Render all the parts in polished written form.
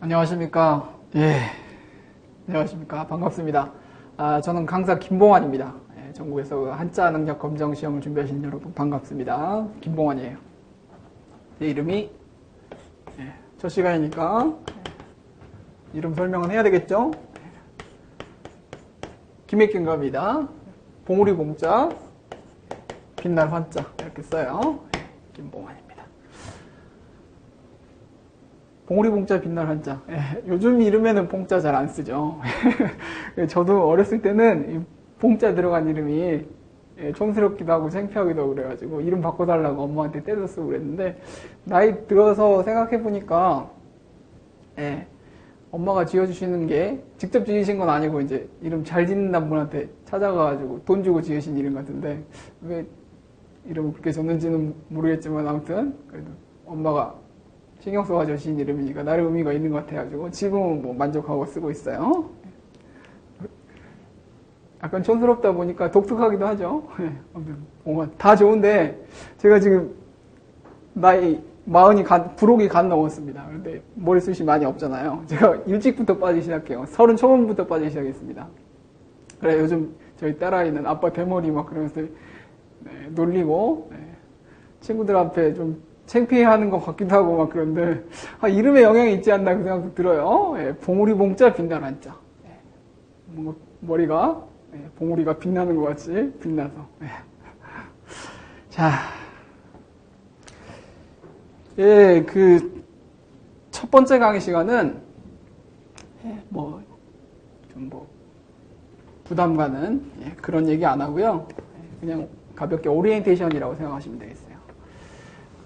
안녕하십니까. 안녕하십니까. 반갑습니다. 저는 강사 김봉환입니다. 전국에서 한자 능력 검정 시험을 준비하신 여러분 반갑습니다. 김봉환이에요. 제 이름이, 첫 시간이니까, 이름 설명은 해야 되겠죠? 김혜균가입니다. 봉우리 봉자, 빛날 환자, 이렇게 써요. 김봉환입니다. 봉우리 봉자 빛날 한자. 요즘 이름에는 봉자 잘 안 쓰죠. 저도 어렸을 때는 봉자 들어간 이름이 촌스럽기도 하고 창피하기도 하고 그래가지고 이름 바꿔달라고 엄마한테 떼도 쓰고 그랬는데, 나이 들어서 생각해보니까 엄마가 지어주시는 게 직접 지으신 건 아니고 이제 이름 잘 짓는 분한테 찾아가가지고 돈 주고 지으신 이름 같은데, 왜 이름을 그렇게 줬는지는 모르겠지만 아무튼 그래도 엄마가 신경 써가지고 지은 이름이니까 나름 의미가 있는 것 같아가지고 지금은 뭐 만족하고 쓰고 있어요. 약간 촌스럽다 보니까 독특하기도 하죠. 다 좋은데 제가 지금 나이 40이 부록이 간 넘었습니다. 그런데 머리숱이 많이 없잖아요. 제가 일찍부터 빠지기 시작해요. 30 초반부터 빠지기 시작했습니다. 그래 요즘 저희 딸아이는 아빠 대머리 막 그러면서 놀리고 친구들 앞에 좀 창피해하는 것 같기도 하고 막 그런데 이름에 영향이 있지 않나 그 생각도 들어요. 봉우리 봉자 빛날 한자. 뭔가 머리가 봉우리가 빛나는 것 같이 빛나서. 자, 그 첫 번째 강의 시간은 부담 가는 그런 얘기 안 하고요. 그냥 가볍게 오리엔테이션이라고 생각하시면 되겠어요.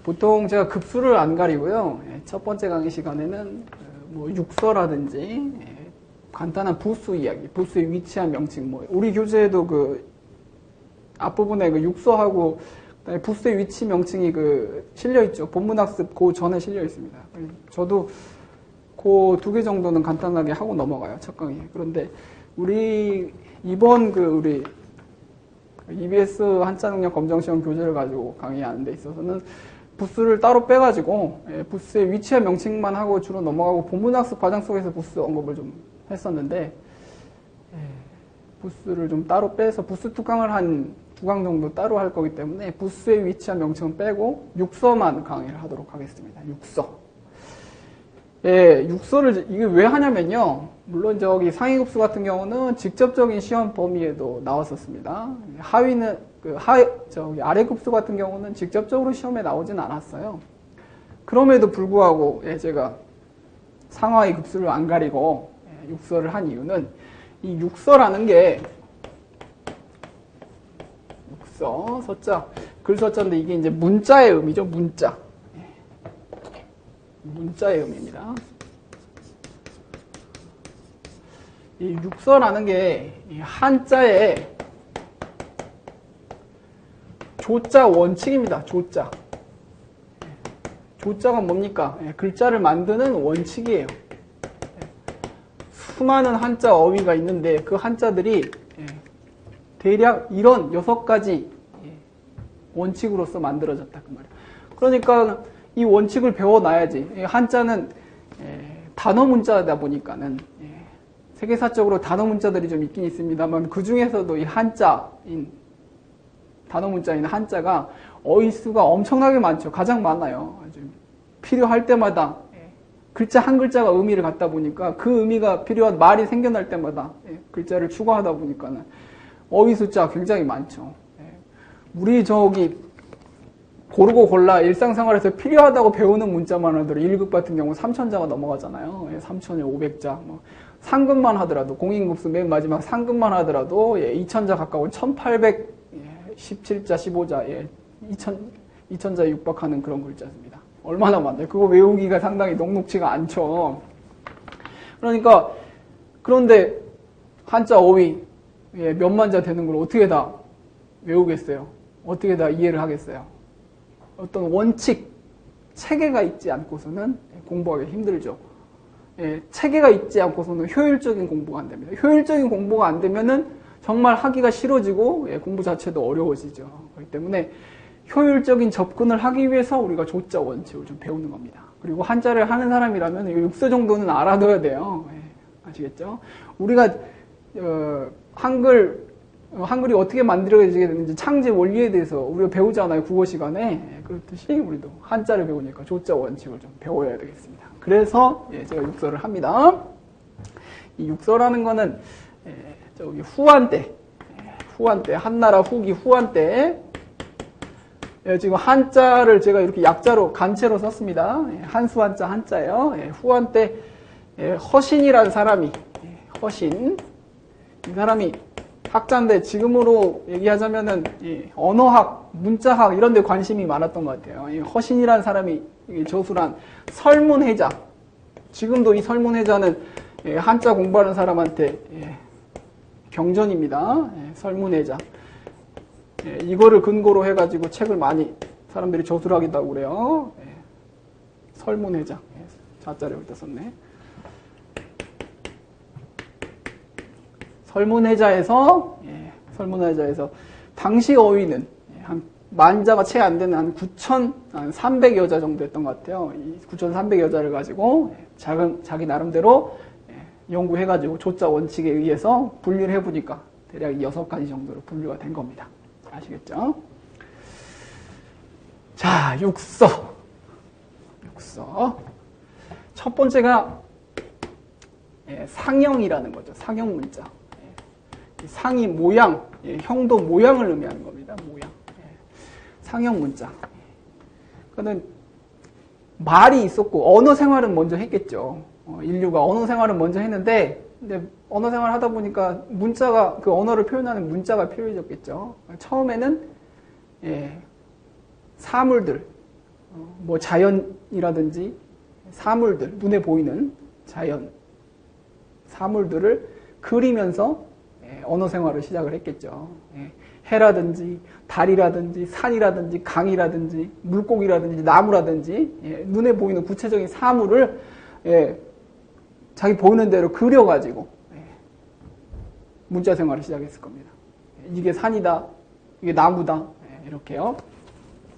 보통 제가 급수를 안 가리고요. 첫 번째 강의 시간에는 육서라든지 간단한 부수 이야기, 부수의 위치한 명칭, 우리 교재에도 그 앞부분에 그 육서하고 부수의 위치 명칭이 실려 있죠. 본문학습 그 전에 실려 있습니다. 저도 그 두 개 정도는 간단하게 하고 넘어가요, 첫 강의. 그런데 우리 이번 우리 EBS 한자 능력 검정 시험 교재를 가지고 강의하는 데 있어서는 부수를 따로 빼가지고 부수의 위치와 명칭만 하고 주로 넘어가고 본문학습 과정 속에서 부수 언급을 좀 했었는데, 부수를 좀 따로 빼서 부수 2강을 한 2강 정도 따로 할 거기 때문에 부수의 위치와 명칭은 빼고 육서만 강의를 하도록 하겠습니다. 육서. 육서를 이게 왜 하냐면요. 물론 저기 상위급수 같은 경우는 직접적인 시험 범위에도 나왔었습니다. 아래 급수 같은 경우는 직접적으로 시험에 나오진 않았어요. 그럼에도 불구하고 제가 상하위 급수를 안 가리고 육서를 한 이유는 이 육서라는 게 육서, 서자, 글서자인데 이게 이제 문자의 의미죠. 문자의 의미입니다. 이 육서라는 게 한자의 조자 원칙입니다. 조자가 뭡니까? 글자를 만드는 원칙이에요. 수많은 한자 어휘가 있는데 그 한자들이 대략 이런 6가지 원칙으로서 만들어졌다 그 말이에요. 그러니까 이 원칙을 배워놔야지. 한자는 단어 문자다 보니까는 세계사적으로 단어 문자들이 좀 있긴 있습니다만 그 중에서도 이 한자인 단어 문자인 한자가 어휘수가 엄청나게 많죠. 가장 많아요. 아주 필요할 때마다 글자 한 글자가 의미를 갖다 보니까 그 의미가 필요한 말이 생겨날 때마다 글자를 추가하다 보니까는 어휘 숫자가 굉장히 많죠. 우리 고르고 골라 일상생활에서 필요하다고 배우는 문자만 하더라도 1급 같은 경우 3,000자가 넘어가잖아요. 3,500자. 상급만 하더라도 공인급수 맨 마지막 상급만 하더라도 2,000자 가까운 1,817자, 15자, 2,000자에 육박하는 그런 글자입니다. 얼마나 많나요? 그거 외우기가 상당히 녹록치가 않죠. 그런데 한자 어휘 몇만 자 되는 걸 어떻게 다 외우겠어요? 어떻게 다 이해를 하겠어요? 어떤 원칙, 체계가 있지 않고서는 공부하기 힘들죠. 체계가 있지 않고서는 효율적인 공부가 안 됩니다. 효율적인 공부가 안 되면은 정말 하기가 싫어지고 공부 자체도 어려워지죠. 그렇기 때문에 효율적인 접근을 하기 위해서 우리가 조자 원칙을 좀 배우는 겁니다. 그리고 한자를 하는 사람이라면 이 육서 정도는 알아둬야 돼요. 예, 아시겠죠? 우리가 한글이 어떻게 만들어지게 되는지 창제 원리에 대해서 우리가 배우잖아요. 국어 시간에. 예, 그렇듯이 우리도 한자를 배우니까 조자 원칙을 좀 배워야 되겠습니다. 그래서 예, 제가 육서를 합니다. 이 육서라는 거는 저기 후한 때, 한나라 후기 후한 때 지금 한자를 제가 이렇게 약자로 간체로 썼습니다. 한수 한자 한자예요. 후한 때 허신이라는 사람이 허신 이 사람이 학자인데 지금으로 얘기하자면은 언어학, 문자학 이런 데 관심이 많았던 것 같아요. 이 허신이라는 사람이 저술한 설문해자. 지금도 이 설문해자는 한자 공부하는 사람한테 경전입니다. 설문해자. 이거를 근거로 해가지고 책을 많이 사람들이 저술하기도 하고 그래요. 설문해자. 자자를 여기다 썼네. 설문해자에서 당시 어휘는 한 만자가 채 안 되는 한 9,300여 자 정도 됐던 것 같아요. 이 9,300여 자를 가지고 자기 나름대로 연구해가지고 조자 원칙에 의해서 분류를 해보니까 대략 6가지 정도로 분류가 된 겁니다. 아시겠죠? 자, 육서. 첫 번째가 상형이라는 거죠. 상형 문자. 상이 모양, 형도 모양을 의미하는 겁니다. 모양. 상형 문자. 그거는 말이 있었고 언어 생활은 먼저 했겠죠. 인류가 언어 생활은 먼저 했는데 근데 언어 생활을 하다 보니까 문자가 그 언어를 표현하는 문자가 필요해졌겠죠. 처음에는 사물들, 뭐 자연이라든지 사물들, 눈에 보이는 자연 사물들을 그리면서 언어 생활을 시작을 했겠죠. 해라든지 달이라든지 산이라든지 강이라든지 물고기라든지 나무라든지 눈에 보이는 구체적인 사물을 자기 보이는 대로 그려가지고 문자 생활을 시작했을 겁니다. 이게 산이다, 이게 나무다, 이렇게요.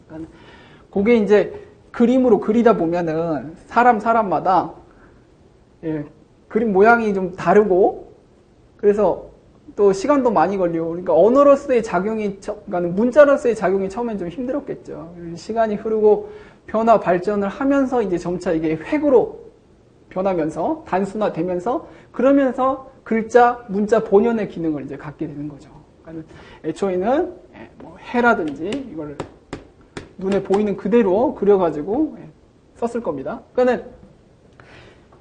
그러니까 그게 이제 그림으로 그리다 보면은 사람마다 그림 모양이 좀 다르고 그래서 또 시간도 많이 걸리고 그러니까 언어로서의 작용이 그러니까 문자로서의 작용이 처음엔 좀 힘들었겠죠. 시간이 흐르고 변화 발전을 하면서 이제 점차 이게 획으로 변하면서 단순화되면서 그러면서 글자 문자 본연의 기능을 이제 갖게 되는 거죠. 그러니까 애초에는 뭐 해라든지 이걸 눈에 보이는 그대로 그려가지고 썼을 겁니다. 그러니까는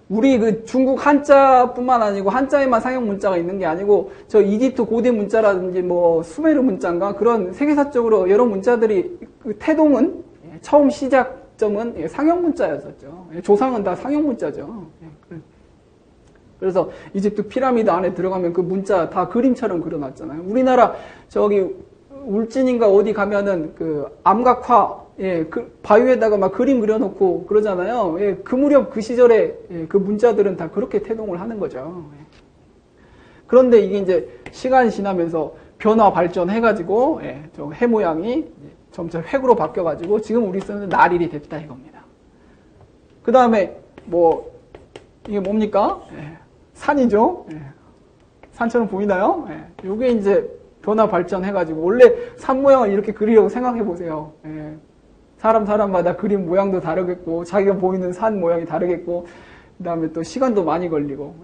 우리 그 중국 한자뿐만 아니고 한자에만 상형 문자가 있는 게 아니고 저 이집트 고대 문자라든지 뭐 수메르 문자인가 그런 세계사적으로 여러 문자들이 그 태동은 처음 시작점은 상형 문자였었죠. 조상은 다 상형 문자죠. 그래서 이집트 피라미드 안에 들어가면 그 문자 다 그림처럼 그려놨잖아요. 우리나라 저기 울진인가 어디 가면은 그 암각화 그 바위에다가 막 그림 그려놓고 그러잖아요. 그 무렵 그 시절에 그 문자들은 다 그렇게 태동을 하는 거죠. 그런데 이게 이제 시간이 지나면서 변화 발전해가지고 저 해 모양이 점차 획으로 바뀌어가지고 지금 우리 쓰는 나릴이 됐다 이겁니다. 그 다음에 뭐 이게 뭡니까? 산이죠. 산처럼 보이나요? 이게 이제 변화 발전해가지고 원래 산 모양을 이렇게 그리려고 생각해 보세요. 사람마다 그림 모양도 다르겠고 자기가 보이는 산 모양이 다르겠고 그 다음에 또 시간도 많이 걸리고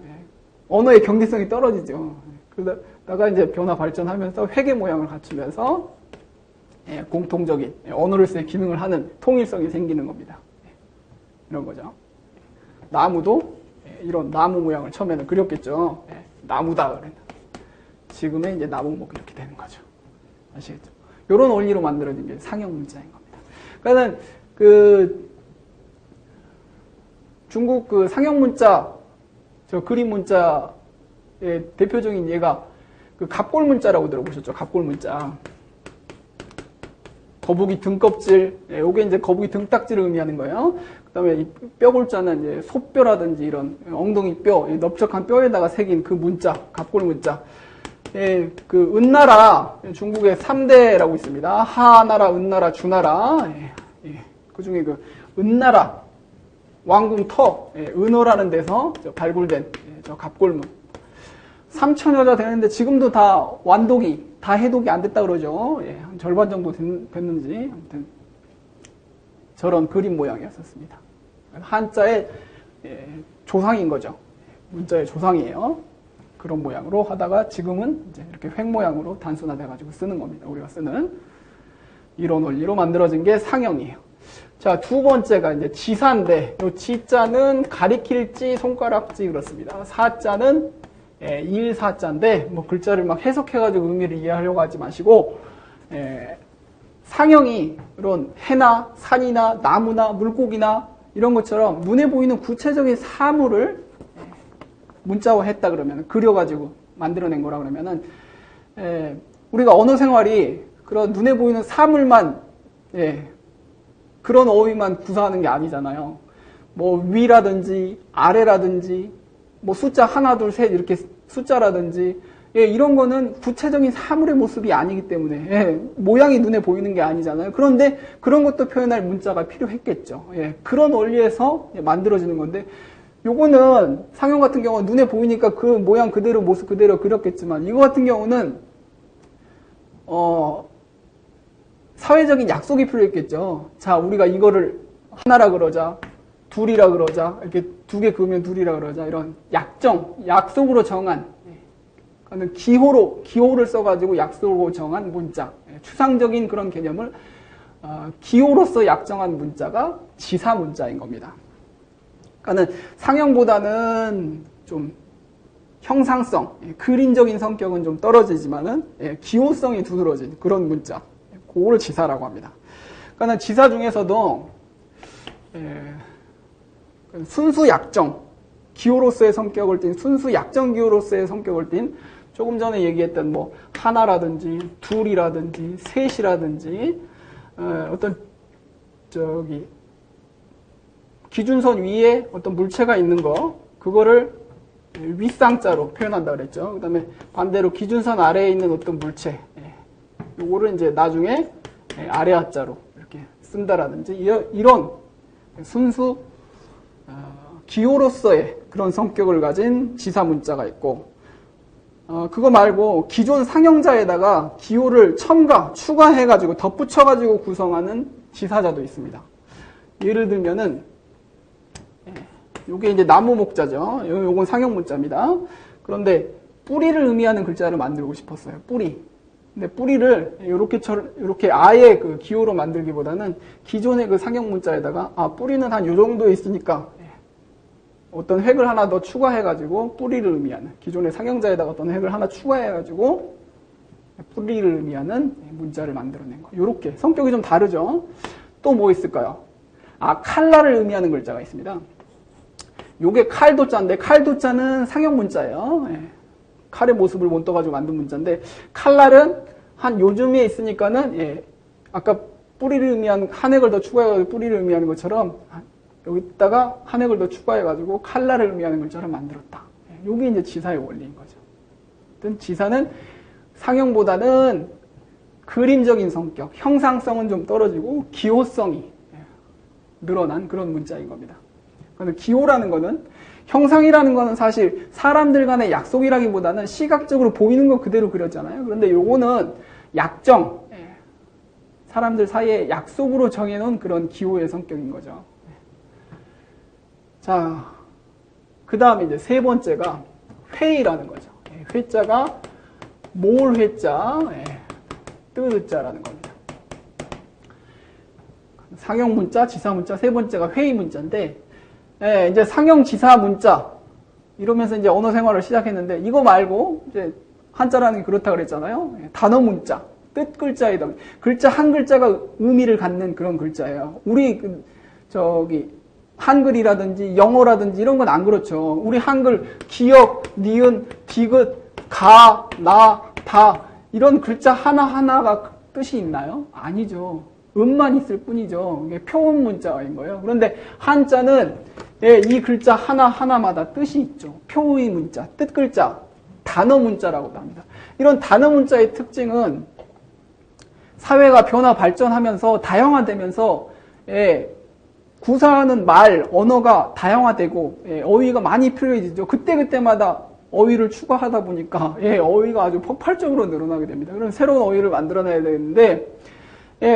언어의 경계성이 떨어지죠. 그러다가 이제 변화 발전하면서 회계 모양을 갖추면서 공통적인 언어로서의 기능을 하는 통일성이 생기는 겁니다. 이런 거죠. 나무도 이런 나무 모양을 처음에는 그렸겠죠. 나무다 그래. 지금의 이제 나무목 이렇게 되는 거죠. 아시겠죠? 이런 원리로 만들어진 게 상형 문자인 겁니다. 그러니까는 그 중국 그 상형 문자, 저 그림 문자의 대표적인 예가 그 갑골 문자라고 들어보셨죠? 갑골 문자. 거북이 등껍질, 요게 이제 거북이 등딱지를 의미하는 거예요. 그 다음에 이 뼈골자는 이제 소뼈라든지 이런 엉덩이 뼈, 넓적한 뼈에다가 새긴 그 문자, 갑골 문자. 그 은나라, 중국의 3대라고 있습니다. 하나라, 은나라, 주나라. 그 중에 그 은나라, 왕궁터, 은어라는 데서 발굴된 저 갑골문. 3,000여자 되는데 지금도 다 완독이, 다 해독이 안 됐다 그러죠. 한 절반 정도 됐는지. 아무튼 저런 그림 모양이었었습니다. 한자의 조상인 거죠. 문자의 조상이에요. 그런 모양으로 하다가 지금은 이제 이렇게 획 모양으로 단순화돼가지고 쓰는 겁니다. 우리가 쓰는 이런 원리로 만들어진 게 상형이에요. 자, 두 번째가 이제 지사인데, 요 지자는 가리킬지 손가락지 그렇습니다. 사자는 일사자인데, 뭐 글자를 막 해석해가지고 의미를 이해하려고 하지 마시고, 상형이 이런 해나 산이나 나무나 물고기나 이런 것처럼 눈에 보이는 구체적인 사물을 문자화했다 그러면, 그려가지고 만들어낸 거라 그러면은, 우리가 언어 생활이 그런 눈에 보이는 사물만, 그런 어휘만 구사하는 게 아니잖아요. 뭐 위라든지 아래라든지 뭐 숫자 하나 둘 셋 이렇게 숫자라든지 이런 거는 구체적인 사물의 모습이 아니기 때문에 모양이 눈에 보이는 게 아니잖아요. 그런데 그런 것도 표현할 문자가 필요했겠죠. 그런 원리에서 만들어지는 건데 요거는 상형 같은 경우는 눈에 보이니까 그 모양 그대로 모습 그대로 그렸겠지만 이거 같은 경우는 사회적인 약속이 필요했겠죠. 자, 우리가 이거를 하나라 그러자, 둘이라 그러자, 이렇게 두 개 그으면 둘이라 그러자, 이런 약속으로 정한, 그러니까 기호를 써가지고 약속으로 정한 문자, 추상적인 그런 개념을 기호로서 약정한 문자가 지사 문자인 겁니다. 그러니까 상형보다는 좀 형상성, 그림적인 성격은 좀 떨어지지만은 기호성이 두드러진 그런 문자. 그거를 지사라고 합니다. 그러니까 지사 중에서도 순수 약정 기호로서의 성격을 띤 순수 약정 기호로서의 성격을 띤 조금 전에 얘기했던 뭐 하나라든지 둘이라든지 셋이라든지 어떤 저기 기준선 위에 어떤 물체가 있는 거 그거를 윗상자로 표현한다 그랬죠. 그다음에 반대로 기준선 아래에 있는 어떤 물체 요거를 이제 나중에 아래하자로 이렇게 쓴다라든지 이런 순수 기호로서의 그런 성격을 가진 지사 문자가 있고 그거 말고 기존 상형자에다가 기호를 추가해가지고 덧붙여가지고 구성하는 지사자도 있습니다. 예를 들면은 요게 이제 나무 목자죠. 요건 상형 문자입니다. 그런데 뿌리를 의미하는 글자를 만들고 싶었어요. 뿌리. 근데 뿌리를 이렇게 아예 그 기호로 만들기보다는 기존의 그 상형 문자에다가 뿌리는 한 요 정도 있으니까 어떤 획을 하나 더 추가해가지고 뿌리를 의미하는 기존의 상형자에다가 어떤 획을 하나 추가해가지고 뿌리를 의미하는 문자를 만들어낸 거. 요렇게 성격이 좀 다르죠. 또 뭐 있을까요? 칼라를 의미하는 글자가 있습니다. 요게 칼도자인데 칼도자는 상형 문자예요. 칼의 모습을 못 떠가지고 만든 문자인데 칼날은 한 요즘에 있으니까는 아까 뿌리를 의미한 한 획을 더 추가해가지고 뿌리를 의미하는 것처럼 여기다가 한 획을 더 추가해가지고 칼날을 의미하는 글자를 만들었다. 요게 이제 지사의 원리인 거죠. 어떤 지사는 상형보다는 그림적인 성격, 형상성은 좀 떨어지고 기호성이 늘어난 그런 문자인 겁니다. 그런데 기호라는 거는 형상이라는 거는 사실 사람들 간의 약속이라기보다는 시각적으로 보이는 거 그대로 그렸잖아요. 그런데 요거는 약정, 사람들 사이에 약속으로 정해놓은 그런 기호의 성격인 거죠. 자, 그 다음에 이제 세 번째가 회의라는 거죠. 회자가 몰 회자, 뜨자라는 겁니다. 상형 문자, 지사 문자, 세 번째가 회의 문자인데, 이제 상형 지사 문자 이러면서 이제 언어 생활을 시작했는데 이거 말고 이제 한자라는 게 그렇다 그랬잖아요. 단어 문자, 뜻 글자이다. 글자 한 글자가 의미를 갖는 그런 글자예요. 우리 한글이라든지 영어라든지 이런 건 안 그렇죠. 우리 한글 기역, 니은, 디귿, 가, 나, 다 이런 글자 하나하나가 뜻이 있나요? 아니죠. 음만 있을 뿐이죠. 이게 표음 문자인 거예요. 그런데 한자는 이 글자 하나하나마다 뜻이 있죠. 표의 문자, 뜻 글자, 단어 문자라고도 합니다. 이런 단어 문자의 특징은 사회가 변화 발전하면서 다양화되면서 구사하는 말, 언어가 다양화되고 어휘가 많이 필요해지죠. 그때그때마다 어휘를 추가하다 보니까 어휘가 아주 폭발적으로 늘어나게 됩니다. 그럼 새로운 어휘를 만들어내야 되는데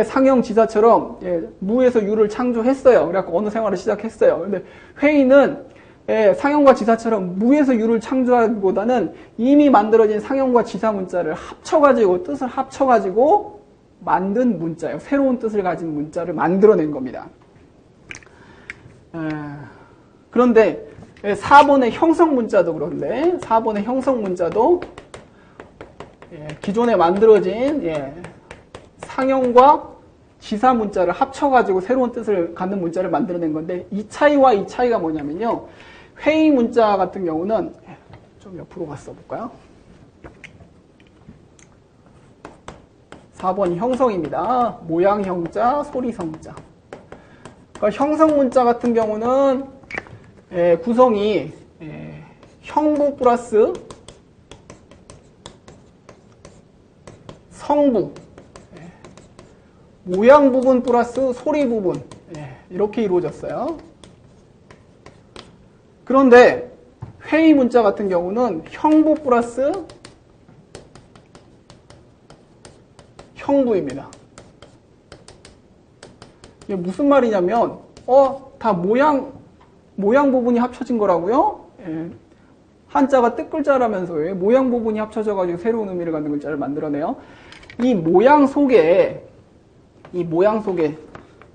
상형지사처럼 무에서 유를 창조했어요. 그래갖고 언어 생활을 시작했어요. 근데 회의는 상형과 지사처럼 무에서 유를 창조하기보다는 이미 만들어진 상형과 지사 문자를 합쳐가지고 뜻을 합쳐가지고 만든 문자예요. 새로운 뜻을 가진 문자를 만들어낸 겁니다. 그런데 4번의 형성 문자도 그런데 4번의 형성 문자도 기존에 만들어진 상형과 지사 문자를 합쳐가지고 새로운 뜻을 갖는 문자를 만들어낸 건데 이 차이와 이 차이가 뭐냐면요. 회의 문자 같은 경우는 좀 옆으로 갔어 볼까요? 4번 형성입니다. 모양 형자, 소리 성자. 그러니까 형성 문자 같은 경우는 구성이 형부 플러스 성부, 모양 부분 플러스 소리 부분 이렇게 이루어졌어요. 그런데 회의 문자 같은 경우는 형부 플러스 형부입니다. 이게 무슨 말이냐면 다 모양 부분이 합쳐진 거라고요? 한자가 뜻글자라면서 왜 모양 부분이 합쳐져가지고 새로운 의미를 갖는 글자를 만들어내요? 이 모양 속에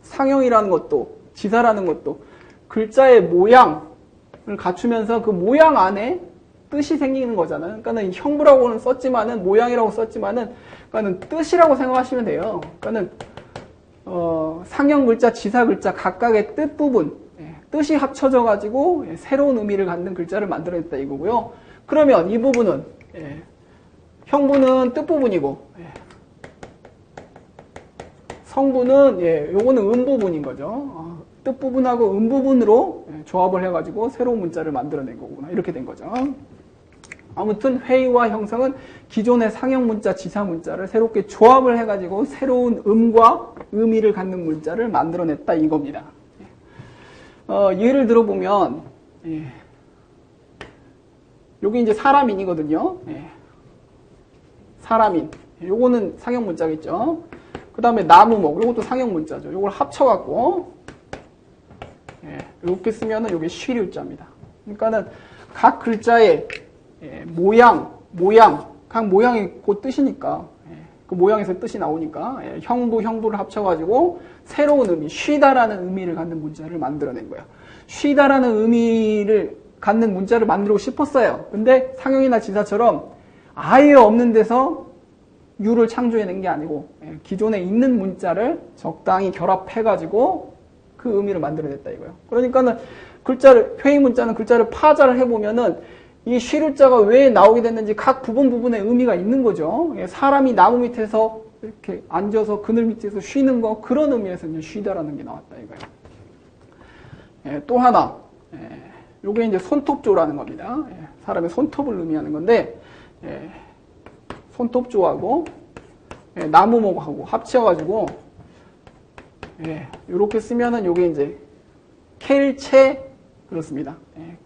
상형이라는 것도 지사라는 것도 글자의 모양을 갖추면서 그 모양 안에 뜻이 생기는 거잖아요. 그러니까는 형부라고는 썼지만은 모양이라고 썼지만은 그러니까는 뜻이라고 생각하시면 돼요. 그러니까는 상형 글자, 지사 글자 각각의 뜻 부분, 뜻이 합쳐져 가지고 새로운 의미를 갖는 글자를 만들어냈다 이거고요. 그러면 이 부분은 형부는 뜻 부분이고 성부는 요거는 음 부분인 거죠. 뜻 부분하고 음 부분으로 조합을 해가지고 새로운 문자를 만들어낸 거구나 이렇게 된 거죠. 아무튼 회의와 형성은 기존의 상형 문자, 지사 문자를 새롭게 조합을 해가지고 새로운 음과 의미를 갖는 문자를 만들어냈다 이겁니다. 예를 들어보면 여기 이제 사람인이거든요. 사람인 요거는 상형 문자겠죠. 그 다음에 나무목 요것도 상형 문자죠. 요걸 합쳐갖고 이렇게 쓰면은 요게 쉬류자입니다. 그러니까는 각 글자의 모양, 각 모양이 곧 뜻이니까 그 모양에서 뜻이 나오니까 형부를 합쳐가지고 새로운 의미, 쉬다라는 의미를 갖는 문자를 만들어낸 거예요. 쉬다라는 의미를 갖는 문자를 만들고 싶었어요. 근데 상형이나 지사처럼 아예 없는 데서 유를 창조해낸 게 아니고 기존에 있는 문자를 적당히 결합해가지고 그 의미를 만들어냈다 이거예요. 그러니까는 회의 문자는 글자를 파자를 해보면은 이 쉬류자가 왜 나오게 됐는지 각 부분에 의미가 있는 거죠. 사람이 나무 밑에서 이렇게 앉아서 그늘 밑에서 쉬는 거 그런 의미에서 이제 쉬다라는 게 나왔다 이거예요. 또 하나, 요게 이제 손톱조라는 겁니다. 사람의 손톱을 의미하는 건데 손톱조하고 나무목하고 합쳐가지고 이렇게 쓰면은 요게 이제 켈체 그렇습니다.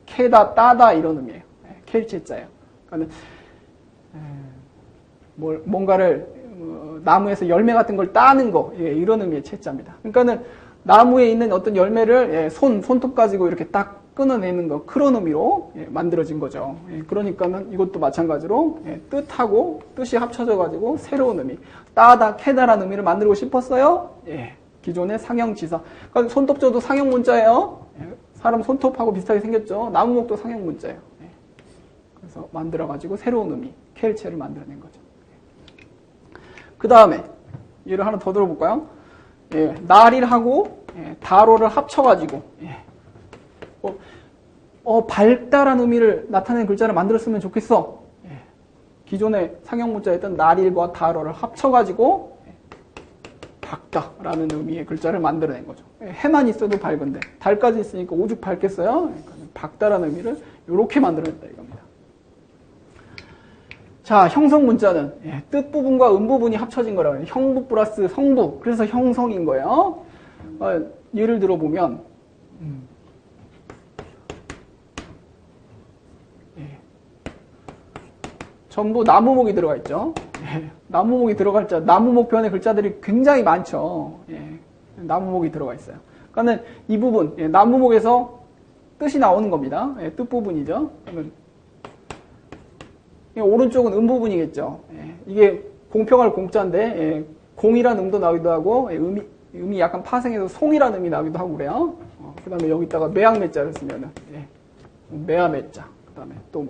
캐다 따다 이런 의미예요. 켈체자예요. 그러니까 뭔가를 나무에서 열매 같은 걸 따는 거 이런 의미의 채자입니다. 그러니까는 나무에 있는 어떤 열매를 손톱 가지고 이렇게 딱 끊어내는 거 그런 의미로 만들어진 거죠. 그러니까는 이것도 마찬가지로 뜻하고 뜻이 합쳐져 가지고 새로운 의미 따다 캐다라는 의미를 만들고 싶었어요. 기존의 상형지사. 그러니까 손톱조도 상형 문자예요. 사람 손톱하고 비슷하게 생겼죠. 나무목도 상형 문자예요. 그래서 만들어가지고 새로운 의미, 켈체를 만들어낸 거죠. 그 다음에 예를 하나 더 들어볼까요? 날일하고 다로를 합쳐가지고 밝다라는 의미를 나타내는 글자를 만들었으면 좋겠어. 기존의 상형 문자였던 날일과 다로를 합쳐가지고 밝다라는 의미의 글자를 만들어낸 거죠. 해만 있어도 밝은데 달까지 있으니까 오죽 밝겠어요? 그러니까 밝다라는 의미를 이렇게 만들어냈다 이겁니다. 자, 형성 문자는 뜻 부분과 음 부분이 합쳐진 거라고 해요. 형부 플러스 성부. 그래서 형성인 거예요. 예를 들어보면 예. 전부 나무목이 들어가 있죠. 예. 나무목이 들어갈 자, 나무목 편의 글자들이 굉장히 많죠. 예. 나무목이 들어가 있어요. 그러니까는 이 부분, 예. 나무목에서 뜻이 나오는 겁니다. 예. 뜻 부분이죠. 그러면 오른쪽은 음 부분이겠죠. 예. 이게 공평할 공자인데, 예. 공이란 음도 나오기도 하고, 예. 음이 약간 파생해서 송이란 음이 나오기도 하고 그래요. 그 다음에 여기다가 매양매자를 쓰면은, 예. 매야매자. 그 다음에 또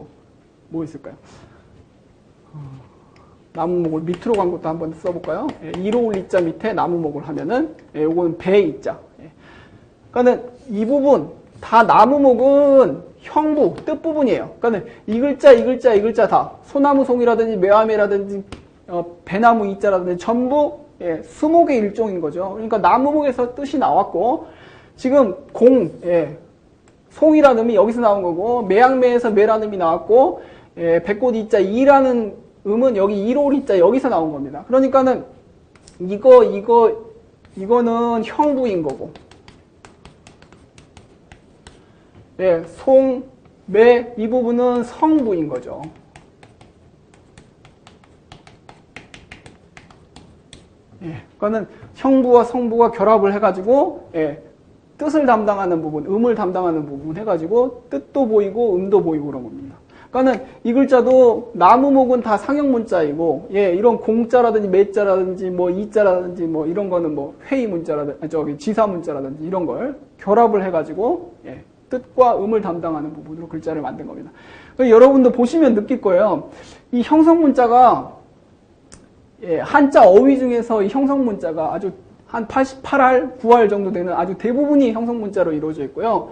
뭐 있을까요? 나무목을 밑으로 간 것도 한번 써볼까요? 예. 이로 올리자 밑에 나무목을 하면은, 예. 요거는 배이자. 예. 그러니까는 이 부분, 다 나무목은 형부, 뜻 부분이에요. 그러니까는 이 글자 다 소나무 송이라든지 매화매라든지 배나무 이자라든지 전부 예, 수목의 일종인 거죠. 그러니까 나무목에서 뜻이 나왔고 지금 공, 예, 송이라는 음이 여기서 나온 거고 매양매에서 매라는 음이 나왔고 예, 백꽃 이자 이라는 음은 여기 이로 이자 여기서 나온 겁니다. 그러니까는 이거는 형부인 거고 예, 송, 매, 이 부분은 성부인 거죠. 예, 그러니까는 형부와 성부가 결합을 해가지고, 예, 뜻을 담당하는 부분, 음을 담당하는 부분 해가지고, 뜻도 보이고, 음도 보이고 그런 겁니다. 그러니까는 이 글자도 나무목은 다 상형문자이고, 예, 이런 공자라든지 매자라든지 뭐 이자라든지 뭐 이런 거는 뭐 회의문자라든지, 지사문자라든지 이런 걸 결합을 해가지고, 예, 뜻과 음을 담당하는 부분으로 글자를 만든 겁니다. 여러분도 보시면 느낄 거예요. 이 형성문자가 예, 한자 어휘 중에서 이 형성문자가 아주 한 88할, 9할 정도 되는 아주 대부분이 형성문자로 이루어져 있고요.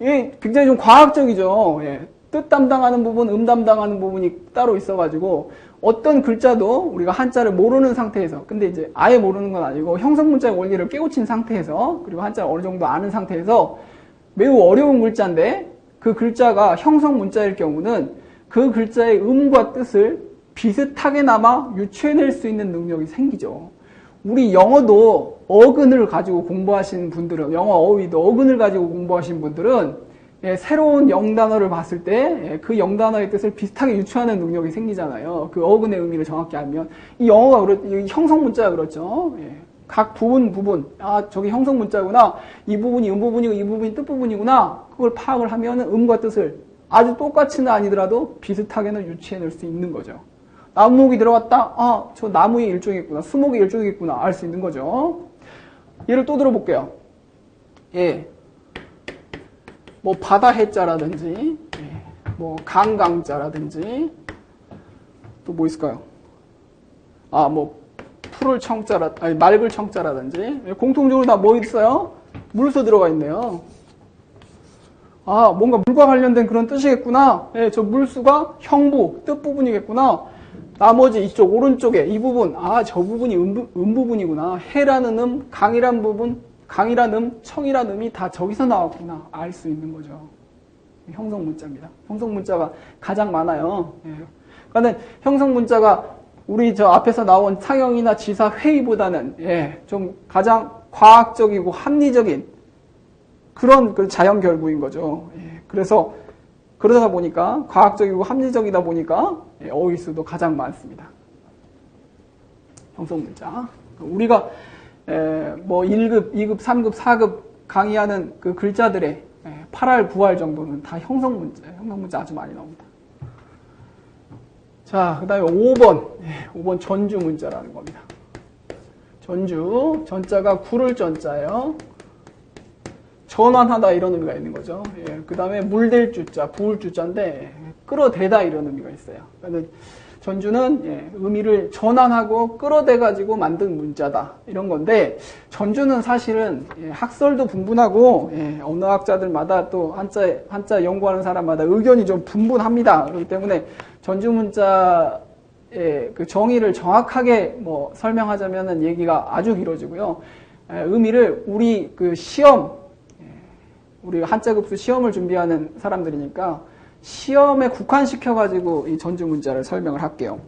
이게 굉장히 좀 과학적이죠. 예, 뜻 담당하는 부분, 음 담당하는 부분이 따로 있어가지고 어떤 글자도 우리가 한자를 모르는 상태에서 근데 이제 아예 모르는 건 아니고 형성문자의 원리를 깨우친 상태에서 그리고 한자를 어느 정도 아는 상태에서 매우 어려운 글자인데 그 글자가 형성문자일 경우는 그 글자의 음과 뜻을 비슷하게나마 유추해낼 수 있는 능력이 생기죠. 우리 영어도 어근을 가지고 공부하신 분들은 영어 어휘도 어근을 가지고 공부하신 분들은 예, 새로운 영단어를 봤을 때 그 영단어의 뜻을 비슷하게 유추하는 능력이 생기잖아요. 그 어근의 의미를 정확히 알면 이 영어가 이 형성문자가 그렇죠. 예. 각 부분 아 저기 형성문자구나 이 부분이 음 부분이고 이 부분이 뜻 부분이구나 그걸 파악을 하면 음과 뜻을 아주 똑같이는 아니더라도 비슷하게는 유추해낼 수 있는 거죠. 나무목이 들어갔다 아 저 나무의 일종이겠구나 수목의 일종이겠구나 알 수 있는 거죠. 예를 또 들어볼게요. 예, 뭐 바다 해자라든지 예, 뭐 강강자라든지 또 뭐 있을까요? 아 뭐 풀을 청자라, 아니, 맑을 청자라든지, 공통적으로 다 뭐 있어요? 물소 들어가 있네요. 아, 뭔가 물과 관련된 그런 뜻이겠구나. 예, 저 물수가 형부, 뜻 부분이겠구나. 나머지 이쪽, 오른쪽에 이 부분, 아, 저 부분이 음 부분이구나. 해라는 음, 강이란 부분, 강이란 음, 청이란 음이 다 저기서 나왔구나. 알 수 있는 거죠. 형성문자입니다. 형성문자가 가장 많아요. 예. 그러니까 형성문자가 우리 저 앞에서 나온 상형이나 지사 회의보다는 예, 좀 가장 과학적이고 합리적인 그런 자연 결부인 거죠. 예, 그래서 그러다 보니까 과학적이고 합리적이다 보니까 예, 어휘 수도 가장 많습니다. 형성문자. 우리가 뭐 1급, 2급, 3급, 4급 강의하는 그 글자들의 8할, 9할 정도는 다 형성문자예요. 형성문자 아주 많이 나옵니다. 자, 그 다음에 5번. 5번 전주문자라는 겁니다. 전주. 전자가 구를 전자예요. 전환하다 이런 의미가 있는 거죠. 예, 그 다음에 물댈 주자, 부을 주자인데, 끌어대다 이런 의미가 있어요. 그러니까 전주는 예, 의미를 전환하고 끌어대가지고 만든 문자다. 이런 건데, 전주는 사실은 예, 학설도 분분하고, 예, 언어학자들마다 또 한자 연구하는 사람마다 의견이 좀 분분합니다. 그렇기 때문에 전주문자의 그 정의를 정확하게 뭐 설명하자면은 얘기가 아주 길어지고요. 예, 의미를 우리 그 시험, 우리 한자급수 시험을 준비하는 사람들이니까 시험에 국한시켜가지고 이 전주문자를 설명을 할게요.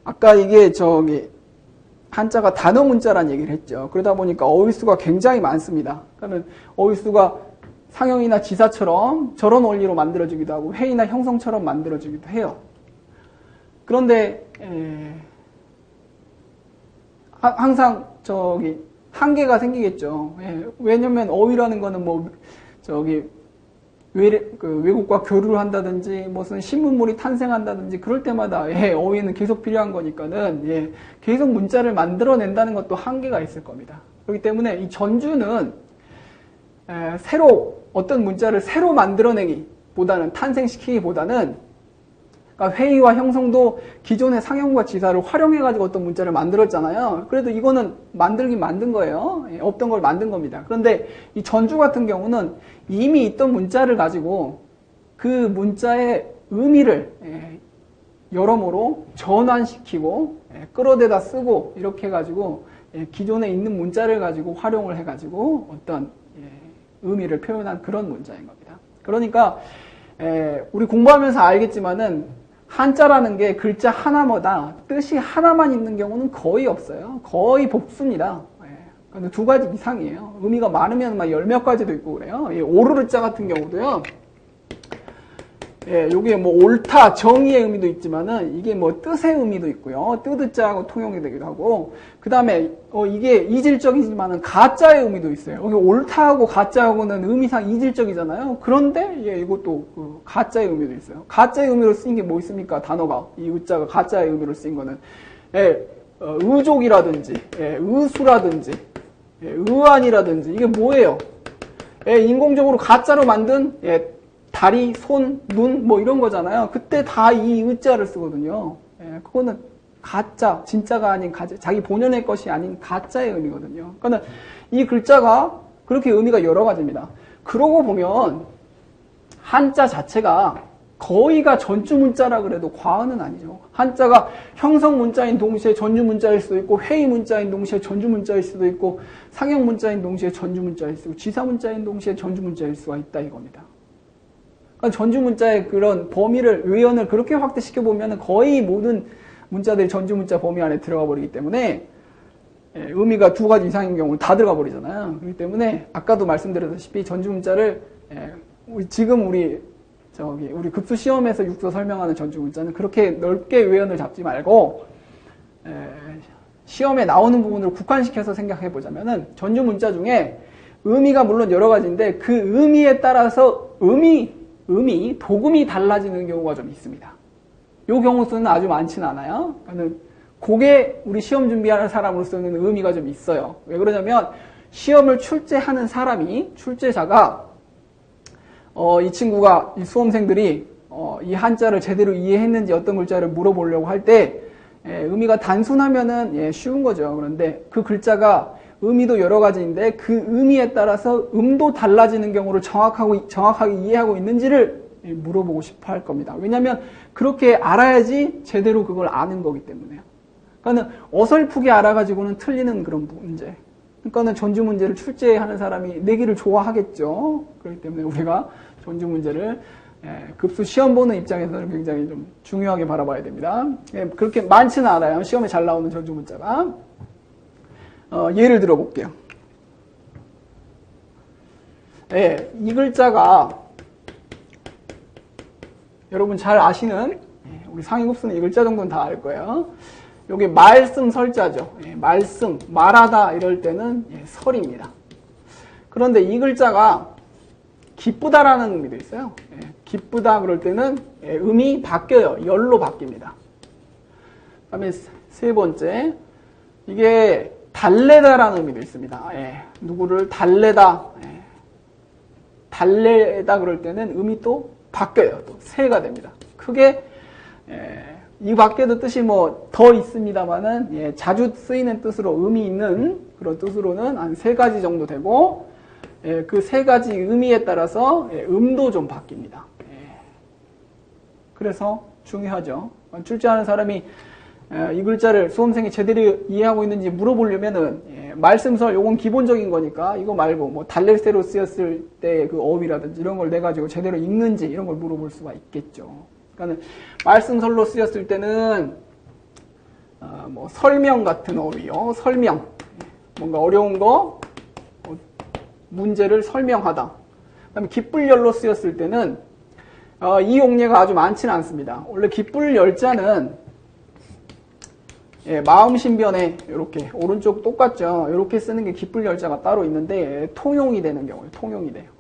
아까 이게 저기 한자가 단어 문자란 얘기를 했죠. 그러다 보니까 어휘수가 굉장히 많습니다. 그러니까 어휘수가 상형이나 지사처럼 저런 원리로 만들어지기도 하고 회의나 형성처럼 만들어지기도 해요. 그런데 항상 한계가 생기겠죠. 왜냐면 어휘라는 거는 외국과 교류를 한다든지 무슨 신문물이 탄생한다든지 그럴 때마다 어휘는 계속 필요한 거니까는 계속 문자를 만들어낸다는 것도 한계가 있을 겁니다. 그렇기 때문에 이 전주는 어떤 문자를 새로 만들어내기보다는 탄생시키기보다는 그러니까 회의와 형성도 기존의 상형과 지사를 활용해가지고 어떤 문자를 만들었잖아요. 그래도 이거는 만들긴 만든 거예요. 없던 걸 만든 겁니다. 그런데 이 전주 같은 경우는 이미 있던 문자를 가지고 그 문자의 의미를 여러모로 전환시키고 끌어대다 쓰고 이렇게 해가지고 기존에 있는 문자를 가지고 활용을 해가지고 어떤 의미를 표현한 그런 문자인 겁니다. 그러니까 우리 공부하면서 알겠지만은 한자라는 게 글자 하나마다 뜻이 하나만 있는 경우는 거의 없어요. 거의 복수입니다. 근데 2가지 이상이에요. 의미가 많으면 막 10몇 가지도 있고 그래요. 오르르자 같은 경우도요. 요게 옳다, 정의의 의미도 있지만은 이게 뜻의 의미도 있고요. 뜨드자하고 통용이 되기도 하고. 그 다음에 이게 이질적이지만은 가짜의 의미도 있어요. 여기 옳다하고 가짜하고는 의미상 이질적이잖아요. 그런데 이것도 가짜의 의미도 있어요. 가짜의 의미로 쓰인 게 뭐 있습니까? 단어가 이 의자가 가짜의 의미로 쓰인 거는 의족이라든지 의수라든지 의안이라든지 이게 뭐예요? 인공적으로 가짜로 만든 다리, 손, 눈 이런 거잖아요. 그때 다 이 의자를 쓰거든요. 그거는 가짜, 진짜가 아닌 가짜, 자기 본연의 것이 아닌 가짜의 의미거든요. 그러니까 이 글자가 그렇게 의미가 여러 가지입니다. 그러고 보면 한자 자체가 거의가 전주 문자라 그래도 과언은 아니죠. 한자가 형성 문자인 동시에 전주 문자일 수도 있고 회의 문자인 동시에 전주 문자일 수도 있고 상형 문자인 동시에 전주 문자일 수도 있고 지사 문자인 동시에 전주 문자일 수가 있다 이겁니다. 그러니까 전주 문자의 그런 범위를 외연을 그렇게 확대시켜 보면 거의 모든 문자들이 전주 문자 범위 안에 들어가 버리기 때문에 의미가 2가지 이상인 경우는 다 들어가 버리잖아요. 그렇기 때문에 아까도 말씀드렸다시피 전주 문자를 지금 우리 급수 시험에서 육서 설명하는 전주 문자는 그렇게 넓게 외연을 잡지 말고 시험에 나오는 부분으로 국한시켜서 생각해 보자면은 전주 문자 중에 의미가 물론 여러 가지인데 그 의미에 따라서 도금이 달라지는 경우가 좀 있습니다. 요 경우 수는 아주 많지는 않아요. 그게 우리 시험 준비하는 사람으로서는 의미가 좀 있어요. 왜 그러냐면 시험을 출제하는 출제자가 이 친구가 이 수험생들이 이 한자를 제대로 이해했는지 어떤 글자를 물어보려고 할 때 의미가 단순하면은 쉬운 거죠. 그런데 그 글자가 의미도 여러 가지인데 그 의미에 따라서 음도 달라지는 경우를 정확하게 이해하고 있는지를 물어보고 싶어 할 겁니다. 왜냐하면 그렇게 알아야지 제대로 그걸 아는 거기 때문에요. 그러니까 어설프게 알아가지고는 틀리는 그런 문제. 그러니까 전주 문제를 출제하는 사람이 내기를 좋아하겠죠. 그렇기 때문에 우리가 전주 문제를 급수 시험 보는 입장에서는 굉장히 좀 중요하게 바라봐야 됩니다. 그렇게 많지는 않아요. 시험에 잘 나오는 전주 문자가. 예를 들어 볼게요. 이 글자가 여러분 잘 아시는 우리 상위급수는 이 글자 정도는 다 알 거예요. 여기 말씀 설자죠. 말씀, 말하다 이럴 때는 설입니다. 그런데 이 글자가 기쁘다라는 의미도 있어요. 기쁘다 그럴 때는 음이 바뀌어요. 열로 바뀝니다. 그 다음에 3번째, 이게 달래다라는 의미도 있습니다. 누구를 달래다, 달래다 그럴 때는 음이 또 바뀌어요. 또 새가 됩니다. 크게 이 밖에도 뜻이 더 있습니다만은 자주 쓰이는 뜻으로 의미 있는 그런 뜻으로는 한 3가지 정도 되고 그 3가지 의미에 따라서 음도 좀 바뀝니다. 그래서 중요하죠. 출제하는 사람이 이 글자를 수험생이 제대로 이해하고 있는지 물어보려면은 말씀설 요건 기본적인 거니까 이거 말고 달래새로 쓰였을 때 그 어휘라든지 이런 걸 내가지고 제대로 읽는지 이런 걸 물어볼 수가 있겠죠. 그러니까 말씀설로 쓰였을 때는 뭐 설명 같은 어휘요. 설명. 뭔가 어려운 거 문제를 설명하다. 그다음에 기쁠열로 쓰였을 때는 이 용례가 아주 많지는 않습니다. 원래 기쁠열자는 마음 신변에 이렇게 오른쪽 똑같죠. 이렇게 쓰는 게 기쁠열자가 따로 있는데 통용이 되는 경우에 통용이 돼요.